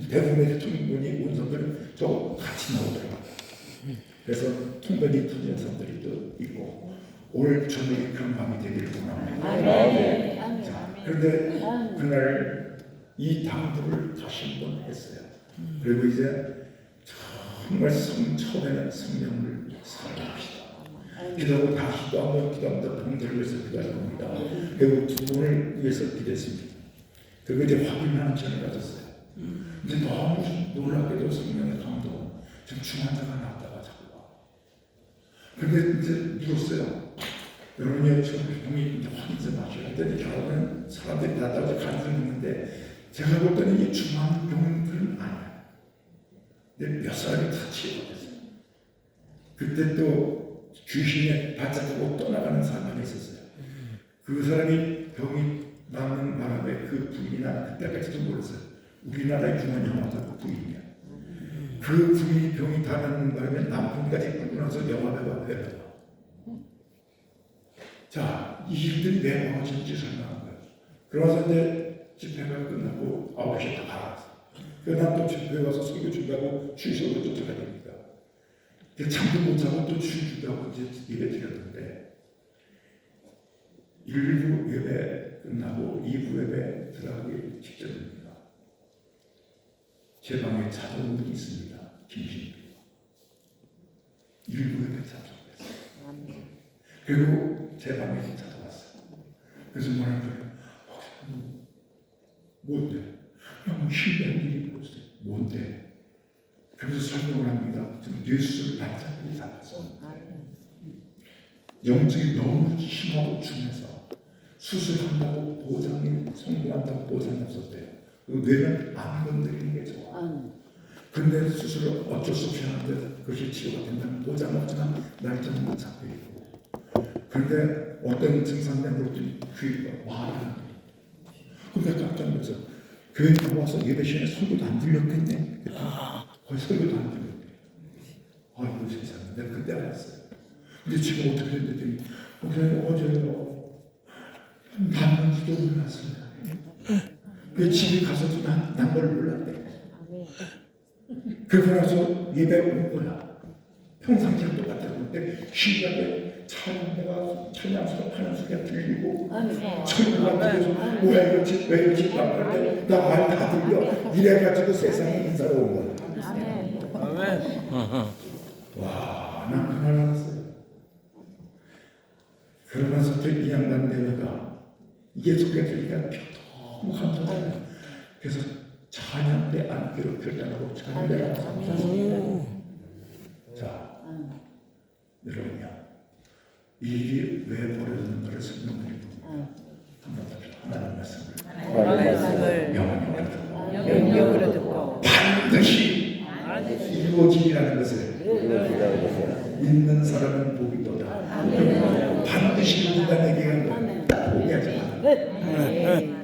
대부분의 통변이 온 사람들은 저 같이 나오더라고요. 그래서 통변이 터지는 사람들이 또 있고 오늘 저녁에 그런 밤이 되기를 원합니다. 아멘. 자, 그런데 그날 이 당부를 다시 한번 했어요. 그리고 이제 정말 처음에는 성령을 사랑합시다. 기도하고 다시 또 한번 기도합니다. 동들을 위해서 기도할 겁니다. 그리고 두 분을 위해서 기도했습니다. 그리고 이제 확인하는 시간을 가졌어요. 이제 너무 놀랍게도 성령의 감동, 지금 중환자가 났다가 자꾸 와. 근데 이제 묻었어요. 여러분이 지금 병이 확인 좀 하셔야 되는데 결국은 사람들이 났다고 간증했는데 제가 볼 때는 이 중환병들은 아니에요. 근데 몇 사람이 다 치료됐어요. 그때 또 귀신에 바짝하고 떠나가는 사람이 있었어요. 그 사람이 병이 낫는 바람에 그 부인이 나는 그때까지도 몰랐어요. 우리나라의 중환 영화가 부인이야. 그 부인이 병이 다 낫는 바람에 남편까지 끌고 나서 영화배가 되더라. 자, 이 일들이 내 마음을 설명한 거예요. 그러면서 이제 집회가 끝나고 9시에 다 가라앉았어요. 그래서 난 또 집회에 가서 설교 준다고 주소로 쫓아가야 됩니다. 잠도 못 자고 또 주일 준다고 이제 예배 드렸는데 1부 예배 끝나고 2부 예배 들어가기 직전입니다. 제 방에 찾아온 분이 있습니다. 김신규. 1부 예배 찾아왔어요. 그리고 제 방에 찾아왔어요. 그래서 뭐라는 거예요? 뭔데? 너무 신기한 일이 있었어요. 뭔데? 그래서 설명을 합니다. 지금 뉴스를 반짝이게 잡았어. 영적이 너무 심하고 중해서 수술한다고 보장이 성공한다고 보장이 없었대요. 뇌는 안 건드리는 게 좋아. 근데 수술을 어쩔 수 없이 하는데 그것이 치료가 된다면 보장 없지만 날짜는 못 잡고 있고. 그런데 어떤 증상들도 귀가 말을 하는 거예요. 근데 깜짝 놀라서 교회 나와서 예배 시간에 설교도 안 들렸겠네. 거의 설교도 안 들렸대. 아이고 세상에 내가 그때 알았어요. 근데 지금 어떻게 됐더니 어제요 남편도 몰랐습니다. 그 집에 가서도 난 걸 몰랐대. 그러고 나서 예배 온 거야. 평상시랑 똑같았는데 신기하게 찬양수가 파는 소리가 들리고 설교가 들려서 뭐야 이러지 왜 이러지 나 말 다 들려 이래가지고 세상에 인사로 온 거야. 아멘. 와, 난 그날 알았어요. 그러면서 이 양반 내외가 이게 소리가 들리니까 너무 감사해요. 그래서 찬양대 안기로 결단하고 찬양대 안기로 자, 여러분요. 이 일이 왜 벌어졌는가를 설명드립니다. 한번 하나님 말씀을 명령으로 듣고 반드시 이루어지리라는 것을 믿는 사람은 복이 또다. 반드시 누가 내게 한 것 포기하지 마.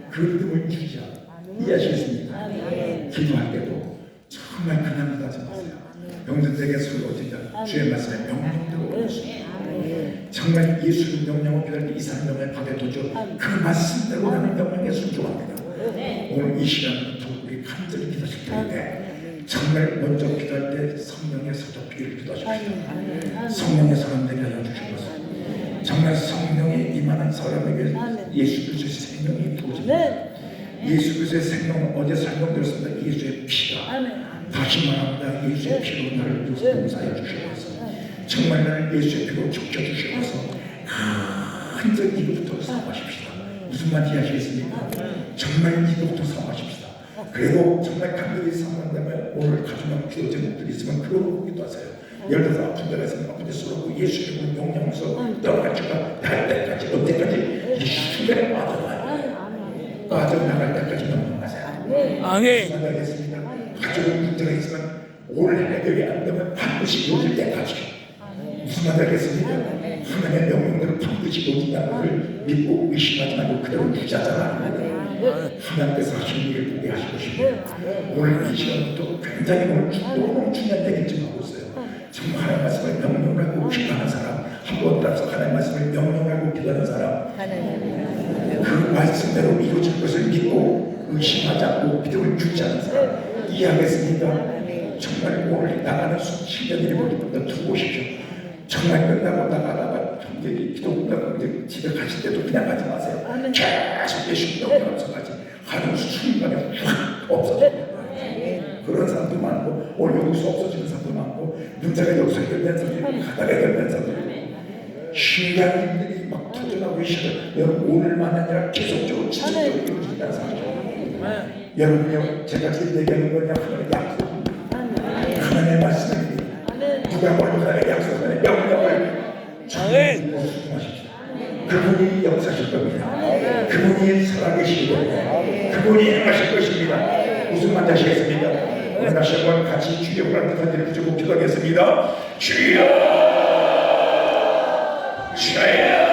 그 믿음을 주자. 이해하시겠습니까? 기도할 때도 정말 그냥 기도하지 마세요. 영들에게 서로 어찌자 주의 말씀에 명령대로 오셨습니다. 정말 예수님 명령을 기다릴 때 이스라엘 명령을 받아 도죠. 그 말씀대로 하는 명령에 순종합니다. 오늘 이 시간부터 우리 간절히 기도하실 텐데 정말 먼저 기도할 때 성령의 서접히기를 기도하십시오. 성령의 사람들이 하여 주시옵소서. 정말 성령이 임하는 사람에게 예수 그리스도의 생명이 부어집니다. 예수 그리스도의 생명은 어제 설명드렸습니다. 예수의 피가 다시 말합니다. 예수의 피로 나를 용서하여 주시옵소서. 정말 나를 예수의 피로 적셔주시옵소서. 간절히 이것부터 사모하십시다. 무슨 말인지 아시겠습니까? 정말 이것부터 사모하십시다. 그리고 정말 간절히 사모한다면 오늘 가정한 기도 제목들이 있으면 그거 기도하세요. 예를 들어서 아픈 데가 있으면 아픈 데 쓰고 예수의 명령에서 떠나가지가 날 때까지 언제까지 예수의 빠져나갈 때까지 명령하세요. 아멘. 만나겠습니다. 가정에 문제가 있으면 오늘 해결이 안 되면 반드시 요질 때까지 무슨 말이겠습니까? 하나님의 명령대로 반드시 요진다는 것을 믿고 의심하지 말고 그대로 유지하잖아. 하나님께서 하시는 일을 보게 하실 것입니다. 오늘 이 시간부터 굉장히 오늘 너무 중요한 얘기를 지금 하고 있어요. 정말 하나님 말씀을 명령하고 기도하는 사람, 한번 따라서 하나님 말씀을 명령하고 기도하는 사람, 그 말씀대로 이루어질 것을 믿고 의심하지 않고 믿음을 유지하는 사람, 이해하겠습니까? 정말 오늘 나가는 수많은 일이 보니까 두고 오십시오. 정말 끝나고 나가다가 경제기 기도 끝나고 이제 집에 가실 때도 그냥 가지 마세요. 계속 예수 명령하면서까지 하는 순간에 확 없어져요. 그런 사람도 많고 오늘 여기서 없어지는 사람도 많고 문제가 여기서 해결된 사람들이 가다가 해결된 사람들이 신기한 일들이 막 터져나오기 시작해요. 여러분 오늘만 아니라 계속적으로 지속적으로 이루어진다는 사실이죠. 여러분요 제가 지금 얘기하는 거냐 하나님의 약속입니다. 하나님의 말씀입니다. 누가 먼저 하나님의 약속하는 명령을 정말 수용하십시오. 그분이 역사하실 겁니다. 그분이 살아계실 겁니다. 그분이 행하실 것입니다. 무슨 말인지 아시겠습니까? 오늘 다시 한번 같이 주여 라는 단지를 붙이고 기도하겠습니다. 주여 주여